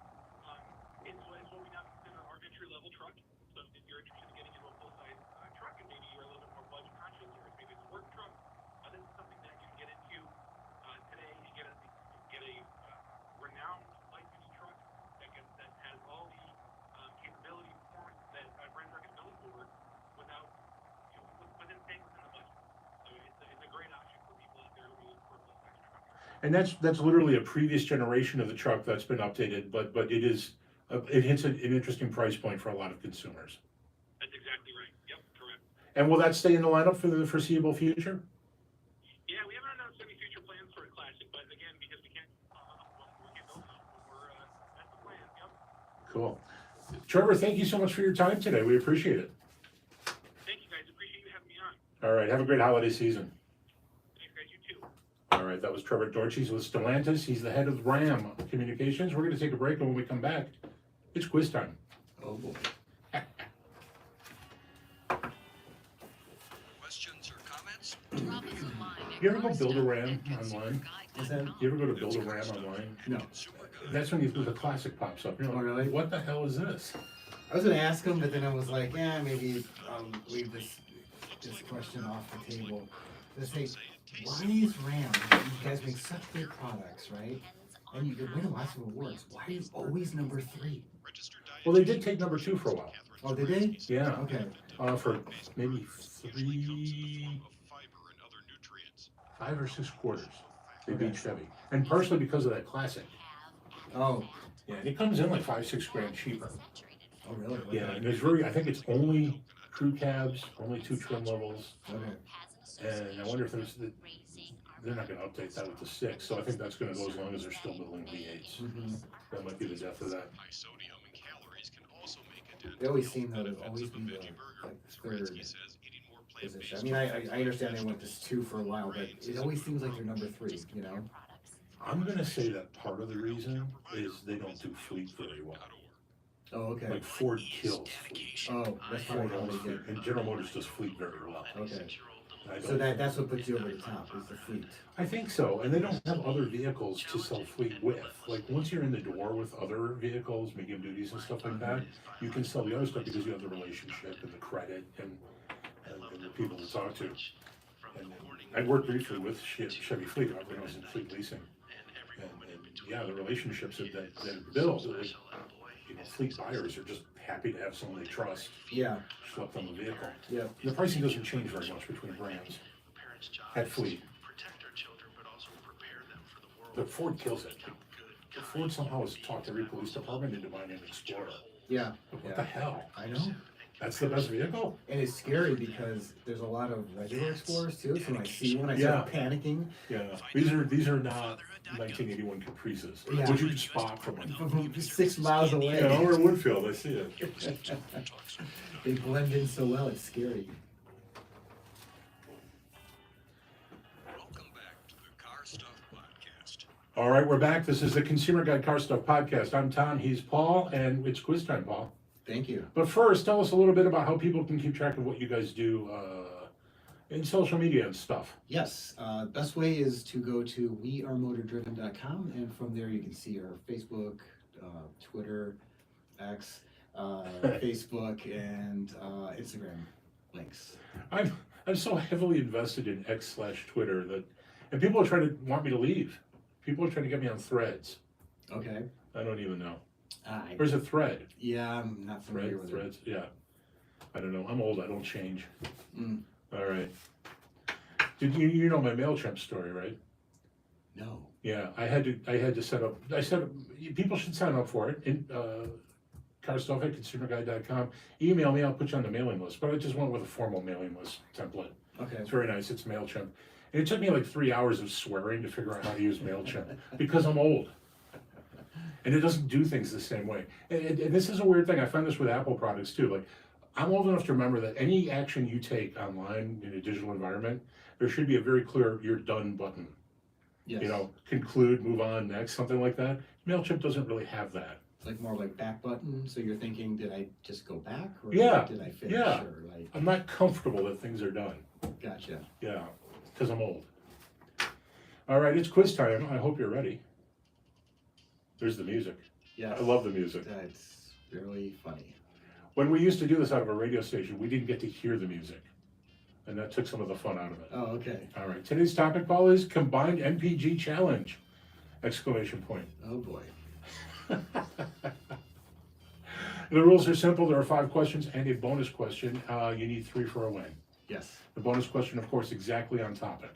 it's what we now consider our entry-level truck. So if you're interested in getting into a full-size truck, and maybe you're a little bit more budget conscious, or maybe it's a work truck, this is something that you can get into today and get a renowned light-duty truck that has all the capability, performance that Brand Truck is known for, without within staying within the budget. So it's a great option for people out there who look for a full-size truck. And that's literally a previous generation of the truck that's been updated, but it hits an interesting price point for a lot of consumers. That's exactly right. Yep, correct. And will that stay in the lineup for the foreseeable future? Yeah, we haven't announced any future plans for a Classic, but again, because we can't get those out, that's the plan. Yep. Cool. Trevor, thank you so much for your time today. We appreciate it. Thank you, guys. Appreciate you having me on. All right. Have a great holiday season. Thanks, guys. You too. All right. That was Trevor Dorches with Stellantis. He's the head of Ram Communications. We're going to take a break, and when we come back, it's quiz time. Oh boy. Drop us a line at You ever go build a RAM carstuff@consumerguide.com. online? What's that? You ever go to build a RAM online? No. That's when the classic pops up. You're like, Oh, really? what the hell is this? I was gonna ask him, but then I was like, yeah, maybe I'll leave this question off the table. Let's say, why is RAM? You guys make such great products, right? And you win lots of awards. Why is always number 3? Well, they did take number 2 for a while. Oh, did they? Yeah. Okay. For maybe 5 or 6 quarters. They beat Chevy. And partially because of that classic. Oh. Yeah, it comes in like 5-6 grand cheaper. Oh, really? Yeah, and I think it's only crew cabs, only 2 trim levels. Okay. And I wonder if they're not gonna update that with the 6, so I think that's gonna go as long as they're still building V8s. Mm-hmm. That might be the death of that. They always seem though to always be the third position. I mean, I understand they went to 2 for a while, but it always seems like they're number 3. You know? I'm gonna say that part of the reason is they don't do fleet very well. Oh, okay. Like Ford kills fleet. Oh, that's probably Ford how owns they fleet, get. and General Motors does fleet very well. Okay. I So don't- that's what puts you over the top is the fleet. I think so, and they don't have other vehicles to sell fleet with. Like, once you're in the door with other vehicles, medium duties and stuff like that, you can sell the other stuff because you have the relationship and the credit and the people to talk to. And I worked briefly with Chevy Fleet when I was in fleet leasing. And yeah, the relationships that build, like, fleet buyers are just happy to have someone they trust Yeah. select on the vehicle. Yeah. The pricing doesn't change very much between brands at fleet. But Ford kills it. Ford somehow has talked every police department into buying an Explorer. Yeah. Like, what the hell? I know. That's the best vehicle? And it's scary because there's a lot of regular Explorers too. So when I see one, I Yeah. start panicking. Yeah. These are not 1981 Caprices, Yeah. which you can spot from like, From 6 miles away. yeah, over in Woodfield, I see it. They blend in so well, it's scary. Welcome back to the Car Stuff Podcast. All right, we're back. This is the Consumer Guide Car Stuff Podcast. I'm Tom, he's Paul, and it's quiz time, Paul. Thank you. But first, tell us a little bit about how people can keep track of what you guys do in social media and stuff. Yes, best way is to go to wearemotordriven.com, and from there you can see our Facebook, Twitter, X, Facebook, and Instagram links. I'm so heavily invested in X/Twitter that, and people are trying to want me to leave. People are trying to get me on Threads. Okay. I don't even know. I, Where's a thread? yeah, I'm not familiar with Threads, yeah. I don't know. I'm old. I don't change. Mm. All right. Did you know my MailChimp story, right? it. No. Yeah, I had to set up. People should sign up for it. Carstuff@consumerguide.com. Email me. I'll put you on the mailing list. But I just went with a formal mailing list template. Okay. It's very nice. It's MailChimp. And it took me like 3 hours of swearing to figure out how to use MailChimp because I'm old. And it doesn't do things the same way. And this is a weird thing. I find this with Apple products too. Like, I'm old enough to remember that any action you take online in a digital environment, there should be a very clear "you're done" button. Yes. You know, conclude, move on, next, something like that. MailChimp doesn't really have that. It's like more like back button. So you're thinking, did I just go back, or Yeah, did I finish, yeah. or like? I'm not comfortable that things are done. Gotcha. Yeah, because I'm old. All right, it's quiz time. I hope you're ready. There's the music. Yes. I love the music. That's really funny. When we used to do this out of a radio station, we didn't get to hear the music. And that took some of the fun out of it. Oh, okay. All right, today's topic, Paul, is Combined MPG Challenge! Exclamation point. Oh boy. The rules are simple. There are 5 questions and a bonus question. You need 3 for a win. Yes. The bonus question, of course, exactly on topic.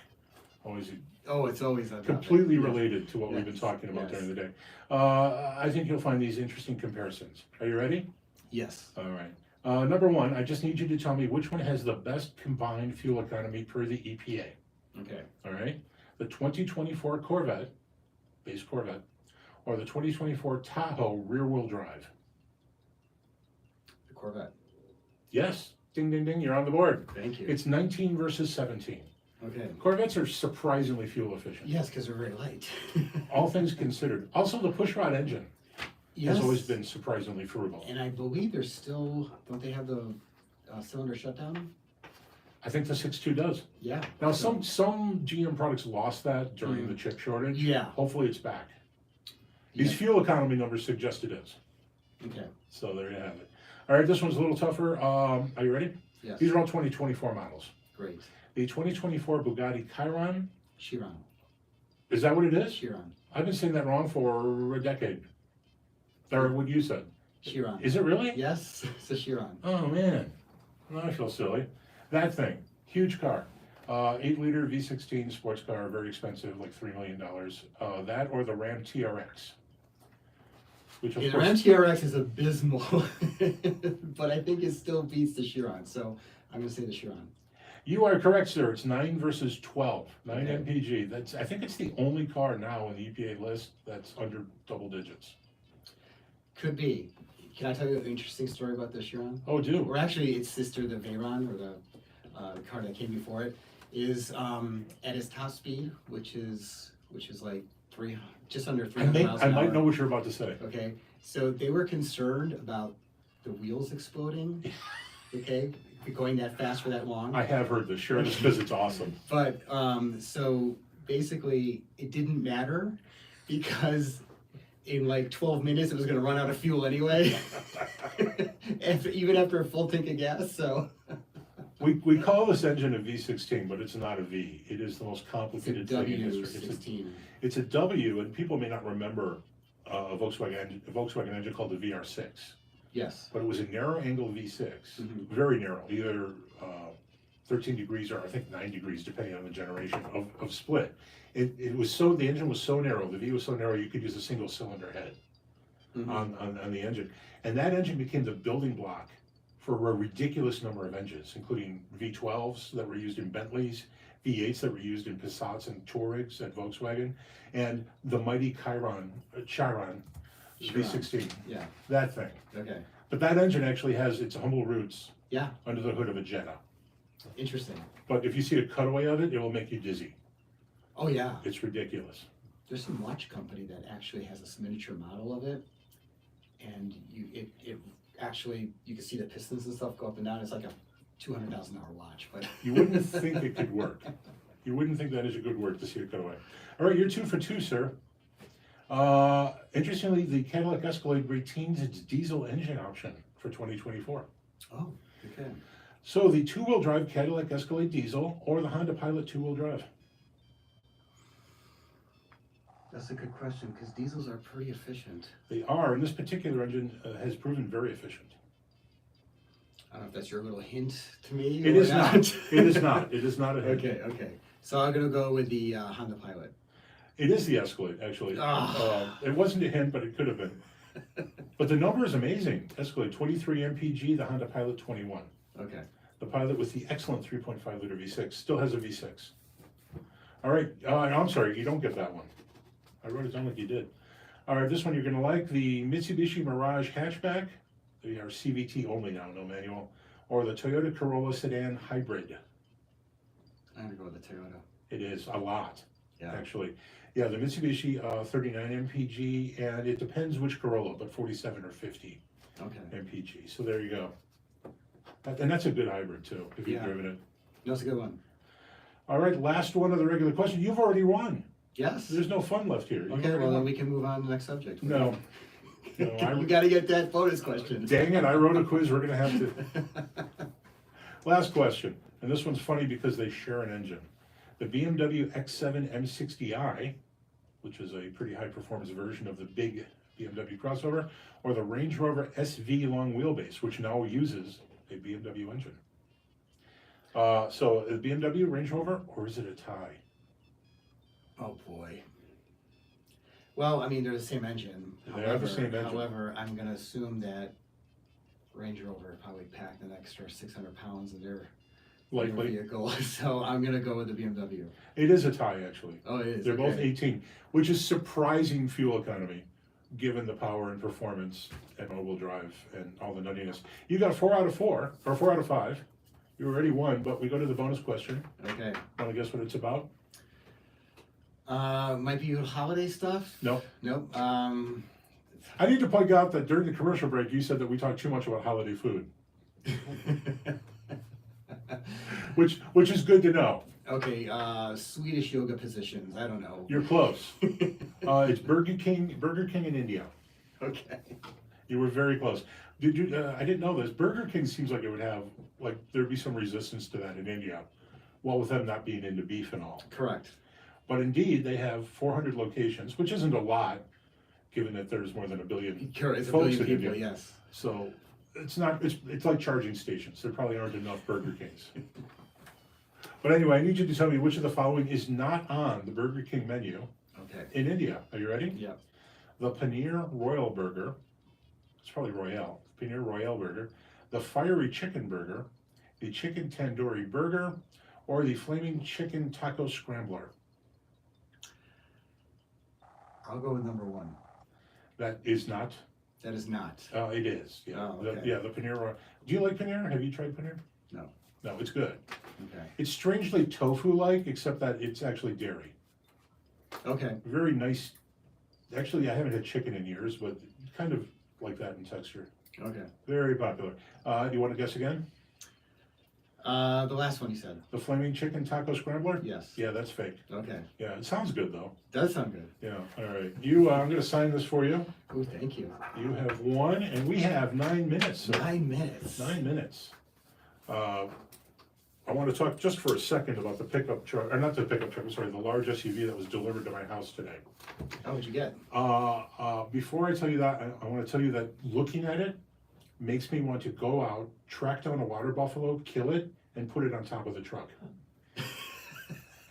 Always Oh, it's always on topic. completely Yes. related to what we've been Yes. talking about Yes. during the day. I think you'll find these interesting comparisons. Are you ready? Yes. All right. Number 1, I just need you to tell me which one has the best combined fuel economy per the EPA. Okay. All right. The 2024 Corvette, base Corvette, or the 2024 Tahoe rear-wheel drive. The Corvette. Yes. Ding, ding, ding. You're on the board. Thank you. It's 19 versus 17. Okay. Corvettes are surprisingly fuel efficient. Yes, because they're very light. All things considered. Also, the pushrod engine Yes. has always been surprisingly frugal. And I believe they're still. Don't they have the cylinder shutdown? I think the 6.2 does. Yeah. Now, some GM products lost that during the chip shortage. Yeah. Hopefully it's back. These Yeah. fuel economy numbers suggest it is. Okay. So there you have it. All right, this one's a little tougher. Are you ready? Yes. These are all 2024 models. Great. The 2024 Bugatti Chiron, Chiron. is that what it is? Chiron. I've been saying that wrong for a decade. Or what you said. Chiron. Is it really? Yes, it's a Chiron. Oh, man. Now I feel silly. That thing, huge car. 8-liter V16 sports car, very expensive, like $3 million. That or the Ram TRX. Which of Yeah, the course, Ram TRX is abysmal, but I think it still beats the Chiron, so I'm gonna say the Chiron. you are correct, sir. It's 9 versus 12. 9 Okay. MPG. I think it's the only car now on the EPA list that's under double digits. Could be. Can I tell you an interesting story about the Chiron? Oh, do. Or actually, its sister, the Veyron, or the car that came before it, is at its top speed, which is like just under 300 miles I an might hour. know what you're about to say. Okay, so they were concerned about the wheels exploding. Okay, going that fast for that long. I have heard this, sure, just because it's awesome. But so basically, it didn't matter because in like 12 minutes it was going to run out of fuel anyway, even after a full tank of gas. So We call this engine a V16, but it's not a V. It is the most it's a complicated thing in history. W16. It's a W, and people may not remember a Volkswagen engine called the VR6, Yes. but it was a narrow angle V6, Mhm. very narrow, either 13 degrees or I think 9 degrees, depending on the generation of split. It was so, the engine was so narrow, the V was so narrow, you could use a single cylinder head Mhm. on the engine. And that engine became the building block for a ridiculous number of engines, including V12s that were used in Bentleys, V8s that were used in Passats and Touaregs at Volkswagen, and the mighty Chiron V16, Yeah. that thing. Okay. But that engine actually has its humble roots Yeah. under the hood of a Jetta. Interesting. But if you see a cutaway of it, it will make you dizzy. Oh yeah. It's ridiculous. There's some watch company that actually has a miniature model of it, and it actually you can see the pistons and stuff go up and down. It's like a $200,000 watch, but You wouldn't think it could work. You wouldn't think that is a good work to see it cut away. All right, you're 2 for 2, sir. Interestingly, the Cadillac Escalade retains its diesel engine option for 2024. Oh, okay. So the 2-wheel drive Cadillac Escalade diesel or the Honda Pilot 2-wheel drive? That's a good question because diesels are pretty efficient. They are, and this particular engine has proven very efficient. I don't know if that's your little hint to me. It or is not. It is not. It is not a hit. Okay, okay. So I'm gonna go with the Honda Pilot. It is the Escalade, actually. Ah. It wasn't a hint, but it could have been. But the number is amazing. Escalade 23 MPG, the Honda Pilot 21. Okay. The Pilot with the excellent 3.5 liter V6 still has a V6. All right, I'm sorry, you don't get that one. I wrote it down like you did. All right, this one you're gonna like, the Mitsubishi Mirage hatchback. They are CVT only now, no manual. Or the Toyota Corolla sedan hybrid. I'm gonna go with the Toyota. It is a lot, Yeah. actually. Yeah, the Mitsubishi 39 MPG, and it depends which Corolla, but 47 or 50 Okay. MPG. So there you go. And that's a good hybrid too, if you've Yeah. driven it. That's a good one. All right, last one of the regular question. You've already won. Yes. There's no fun left here. You've Okay, already well then won. we can move on to the next subject. No. No, You gotta get that bonus question. dang it, I wrote a quiz. We're gonna have to. Last question, and this one's funny because they share an engine. The BMW X7 M60i, which is a pretty high performance version of the big BMW crossover, or the Range Rover SV long wheelbase, which now uses a BMW engine. So the BMW Range Rover, or is it a tie? Oh boy. Well, I mean, they're the same engine. They are the same engine. However, I'm gonna assume that Range Rover probably packed an extra 600 pounds in their Likely. vehicle, so I'm gonna go with the BMW. It is a tie, actually. Oh, it is. They're both okay. 18, which is surprising fuel economy, given the power and performance and all-wheel drive and all the nuttiness. You got 4 out of 4, or 4 out of 5. You already won, but we go to the bonus question. Okay. Want to guess what it's about? Might be holiday stuff. No. Nope. I need to point out that during the commercial break, you said that we talked too much about holiday food. which is good to know. Okay, Swedish yoga positions. I don't know. You're close. It's Burger King in India. Okay. You were very close. Did you? I didn't know this. Burger King seems like it would have there'd be some resistance to that in India, well, with them not being into beef and all. Correct. But indeed, they have 400 locations, which isn't a lot, given that there's more than a billion Correct. It's a folks billion in people. India. Yes. So it's not. It's like charging stations. There probably aren't enough Burger Kings. But anyway, I need you to tell me which of the following is not on the Burger King menu Okay. in India. Are you ready? Yep. The Paneer Royal Burger. It's probably Royale. Paneer Royale Burger. The Fiery Chicken Burger. The Chicken Tandoori Burger. Or the Flaming Chicken Taco Scrambler. I'll go with number one. That is not. That is not. It is. Yeah. Oh, okay. The Paneer Royal. Do you like Paneer? Have you tried Paneer? No. No, it's good. Okay. It's strangely tofu-like, except that it's actually dairy. Okay. Very nice. Actually, I haven't had chicken in years, but kind of like that in texture. Okay. Very popular. Do you want to guess again? The last one you said. The Flaming Chicken Taco Scrambler? Yes. Yeah, that's fake. Okay. Yeah, it sounds good though. Does sound good. Yeah, all right. You, I'm going to sign this for you. Oh, thank you. You have one, and we have 9 minutes. So 9 minutes. 9 minutes. I want to talk just for a second about the pickup truck, or not the pickup truck, I'm sorry, the large SUV that was delivered to my house today. How would you get? Before I tell you that, I want to tell you that looking at it makes me want to go out, track down a water buffalo, kill it, and put it on top of the truck.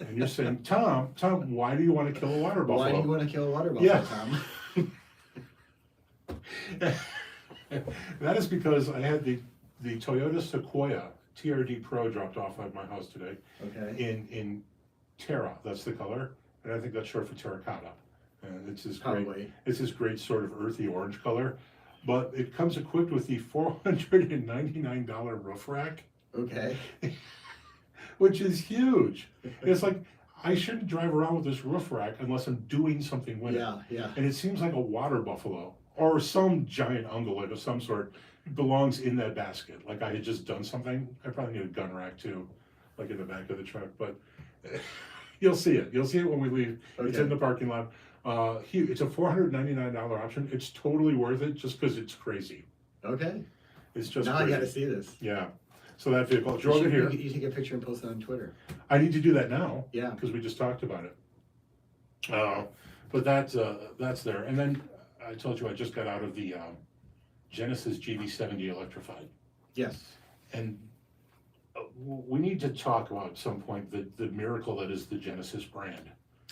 And you're saying, Tom, why do you want to kill a water buffalo? Why do you want to kill a water buffalo, Yeah. Tom? That is because I had the Toyota Sequoia TRD Pro dropped off at my house today Okay. in Terra. That's the color, and I think that's short for terracotta. And it's this great, Probably. it's this great sort of earthy orange color, but it comes equipped with the $499 roof rack, Okay. which is huge. It's like I shouldn't drive around with this roof rack unless I'm doing something with it. Yeah, yeah. And it seems like a water buffalo or some giant ungulate of some sort belongs in that basket. Like I had just done something. I probably need a gun rack too, like in the back of the truck. But you'll see it. You'll see it when we leave. It's Okay. in the parking lot. It's a $499 option. It's totally worth it just because it's crazy. Okay. It's just Now crazy. I got to see this. Yeah. So that vehicle, drove it here. You take a picture and post it on Twitter. I need to do that now. Yeah. Because we just talked about it. But that's there. And then I told you I just got out of the Genesis GV70 electrified. Yes. And we need to talk about at some point the miracle that is the Genesis brand.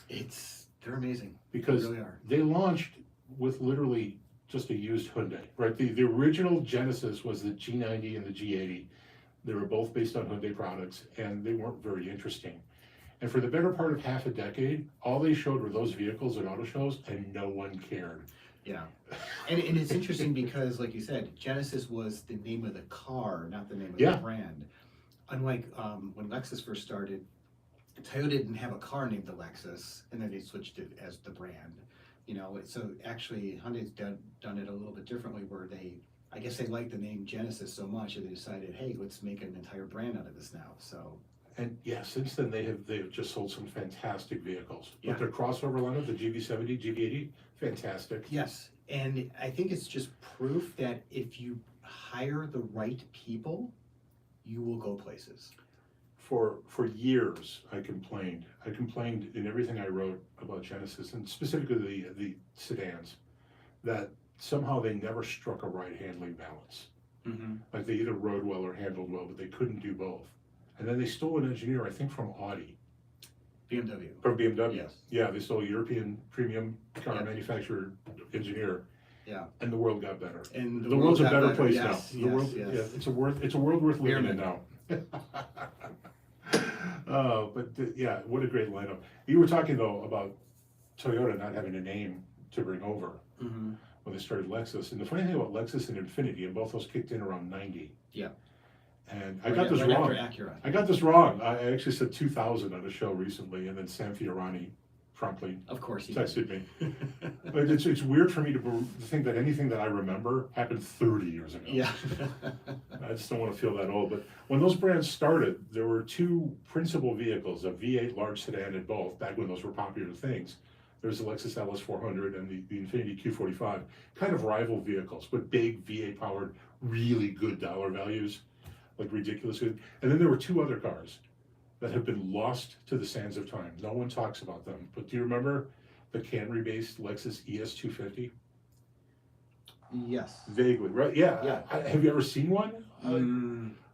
They're amazing. Because They really are. they launched with literally just a used Hyundai, right? The original Genesis was the G90 and the G80. They were both based on Hyundai products, and they weren't very interesting. And for the better part of half a decade, all they showed were those vehicles at auto shows, and no one cared. Yeah. And it's interesting because, like you said, Genesis was the name of the car, not the name of Yeah. the brand. Unlike when Lexus first started, Toyota didn't have a car named the Lexus, and then they switched it as the brand. You know, so actually Hyundai's done it a little bit differently, where I guess they liked the name Genesis so much that they decided, hey, let's make an entire brand out of this now. So And yeah, since then they've just sold some fantastic vehicles. Yeah. But their crossover lineup, the GV70, GV80, fantastic. yes, and I think it's just proof that if you hire the right people, you will go places. For years, I complained. I complained in everything I wrote about Genesis, and specifically the sedans, that somehow they never struck a right handling balance. Mm-hmm. Like they either rode well or handled well, but they couldn't do both. And then they stole an engineer, I think, from Audi. BMW. From BMW. Yes. Yeah, they stole a European premium car Yeah. manufacturer engineer, Yeah. and the world got better. And The world's a got better place yes, now. The yes, world, yes. yeah, it's a world worth living in Beerman. now. Yeah, what a great lineup. You were talking though about Toyota not having a name to bring over Mm-hmm. when they started Lexus. And the funny thing about Lexus and Infiniti, and both those kicked in around 90. Yeah. And I got this right wrong. After Acura. I got this wrong. I actually said 2000 on a show recently, and then Sam Fiorani promptly Of course he did. texted me. But it's weird for me to think that anything that I remember happened 30 years ago. Yeah. I just don't want to feel that old. But when those brands started, there were two principal vehicles, a V8 large sedan in both, back when those were popular things. There's the Lexus LS400 and the Infiniti Q45, kind of rival vehicles, but big V8 powered, really good dollar values, like ridiculous good. And then there were two other cars that have been lost to the sands of time. No one talks about them. But do you remember the Camry-based Lexus ES250? Yes. Vaguely, right? Yeah. Yeah. Have you ever seen one?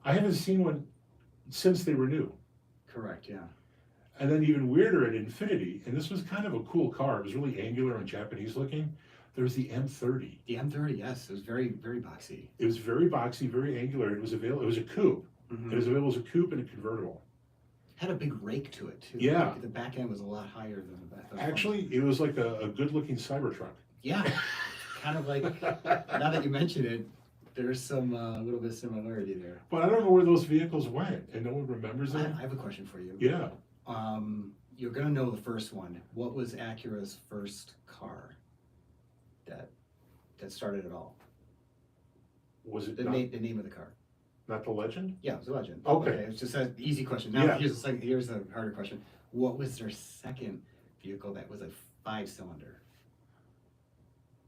I haven't seen one since they were new. Correct, yeah. And then even weirder at Infiniti, and this was kind of a cool car. It was really angular and Japanese looking. There's the M30. The M30, yes, it was very, very boxy. It was very boxy, very angular. It was available. It was a coupe. It was available as a coupe and a convertible. Had a big rake to it too. Yeah. Like, the back end was a lot higher than the back. Actually, it was like a good-looking Cybertruck. Yeah. Kind of like, now that you mention it, there's some little bit of similarity there. But I don't know where those vehicles went, and no one remembers I them. have a question for you. Yeah. You're gonna know the first one. What was Acura's first car that started it all? Was it The name of the car. not the Legend? Yeah, it was a Legend. Okay. It's just an easy question. Now Yeah. here's a harder question. What was their second vehicle that was a 5-cylinder?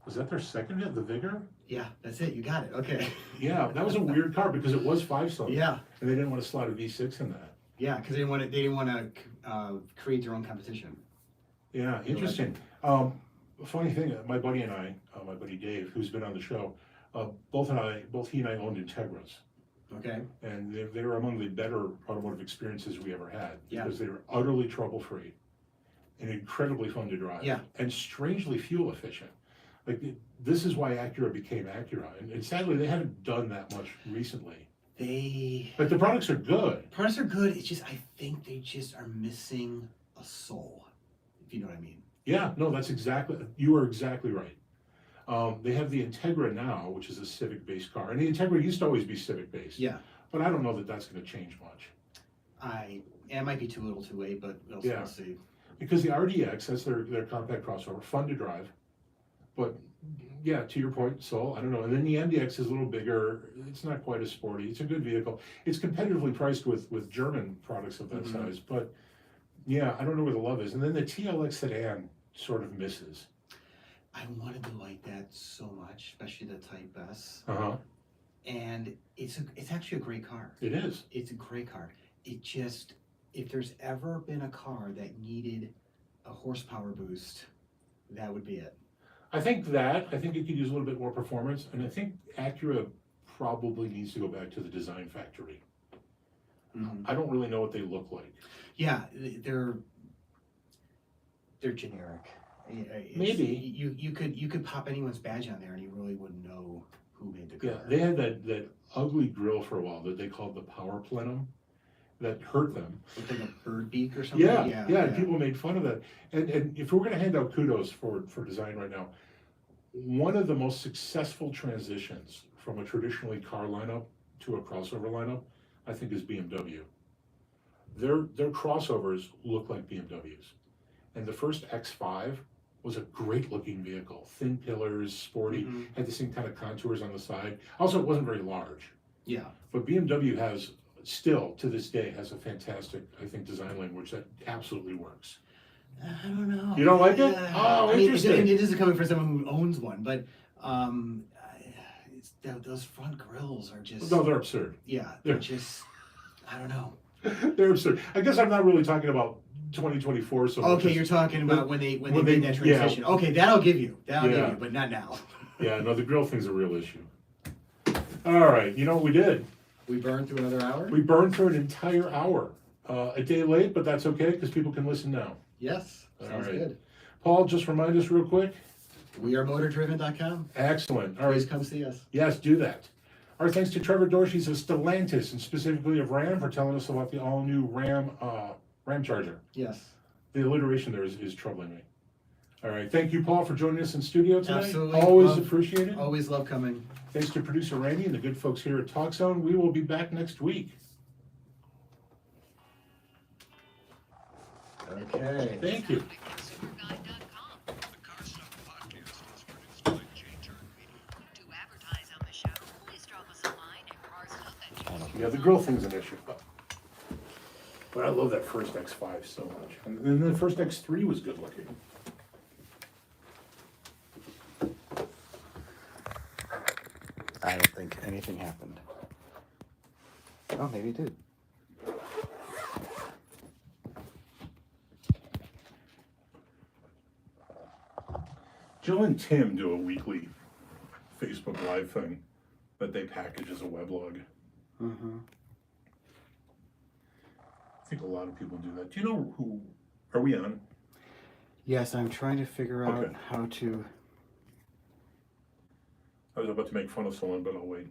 Was that their second hit, the Vigor? Yeah, that's it. You got it. Okay. Yeah, that was a weird car because it was 5-cylinder. Yeah. And they didn't want to slot a V6 in that. Yeah, because they didn't want to create their own competition. Yeah, interesting. Funny thing, my buddy and I, my buddy Dave, who's been on the show, both he and I owned Integras. Okay. And they were among the better automotive experiences we ever had. Yeah. Because they were utterly trouble-free and incredibly fun to drive. Yeah. And strangely fuel efficient. Like, this is why Acura became Acura. And sadly, they haven't done that much recently. But the products are good. Products are good. It's just I think they just are missing a soul. If you know what I mean. Yeah, no, you are exactly right. They have the Integra now, which is a Civic-based car. And the Integra used to always be Civic-based. Yeah. But I don't know that that's going to change much. It might be too little too late, but we'll Yeah. see. Because the RDX, that's their compact crossover, fun to drive. But yeah, to your point, Sol, I don't know. And then the MDX is a little bigger. It's not quite as sporty. It's a good vehicle. It's competitively priced with German products of that size. But yeah, I don't know where the love is. And then the TLX sedan sort of misses. I wanted to like that so much, especially the Type S. Uh-huh. And it's actually a great car. It is. It's a great car. It just, if there's ever been a car that needed a horsepower boost, that would be it. I think it could use a little bit more performance. And I think Acura probably needs to go back to the design factory. I don't really know what they look like. Yeah, they're generic. Maybe. You could pop anyone's badge on there and you really wouldn't know who made the car. Yeah, they had that ugly grill for a while that they called the Power Plenum that hurt them. Looked like a bird beak or something. Yeah, and people made fun of that. And if we're going to hand out kudos for design right now, one of the most successful transitions from a traditionally car lineup to a crossover lineup, I think, is BMW. Their crossovers look like BMWs. And the first X5 was a great looking vehicle. Thin pillars, sporty, had the same kind of contours on the side. Also, it wasn't very large. Yeah. But BMW has, still to this day, has a fantastic, I think, design language that absolutely works. I don't know. You don't like it? Yeah. Oh, I mean, interesting. it isn't coming from someone who owns one, but those front grills are just. No, they're absurd. Yeah, they're just. I don't know. They're absurd. I guess I'm not really talking about 2024 so much. Okay, you're talking about when they made that yeah. transition. Okay, that'll give you, Yeah. but not now. Yeah, no, the grill thing's a real issue. All right, you know what we did? We burned through another hour. We burned through an entire hour. A day late, but that's okay because people can listen now. Yes, All sounds right. good. Paul, just remind us real quick. WeAreMotorDriven.com. Excellent. All Please right. come see us. Yes, do that. Our thanks to Trevor Dorsey's of Stellantis and specifically of Ram for telling us about the all-new Ram Charger. Yes. The alliteration there is troubling me. All right. Thank you, Paul, for joining us in studio today. Absolutely. Always Love- appreciated. Always love coming. Thanks to producer Randy and the good folks here at TalkZone. We will be back next week. Okay. Thank you. Because grill thing's an issue. But I love that first X5 so much. And then the first X3 was good looking. I don't think anything happened. Oh, maybe it did. Jill and Tim do a weekly Facebook Live thing that they package as a weblog. Mm-hmm. I think a lot of people do that. Do you know who? Are we on? Yes, I'm trying to figure out Okay. how to. I was about to make fun of someone, but I'll wait.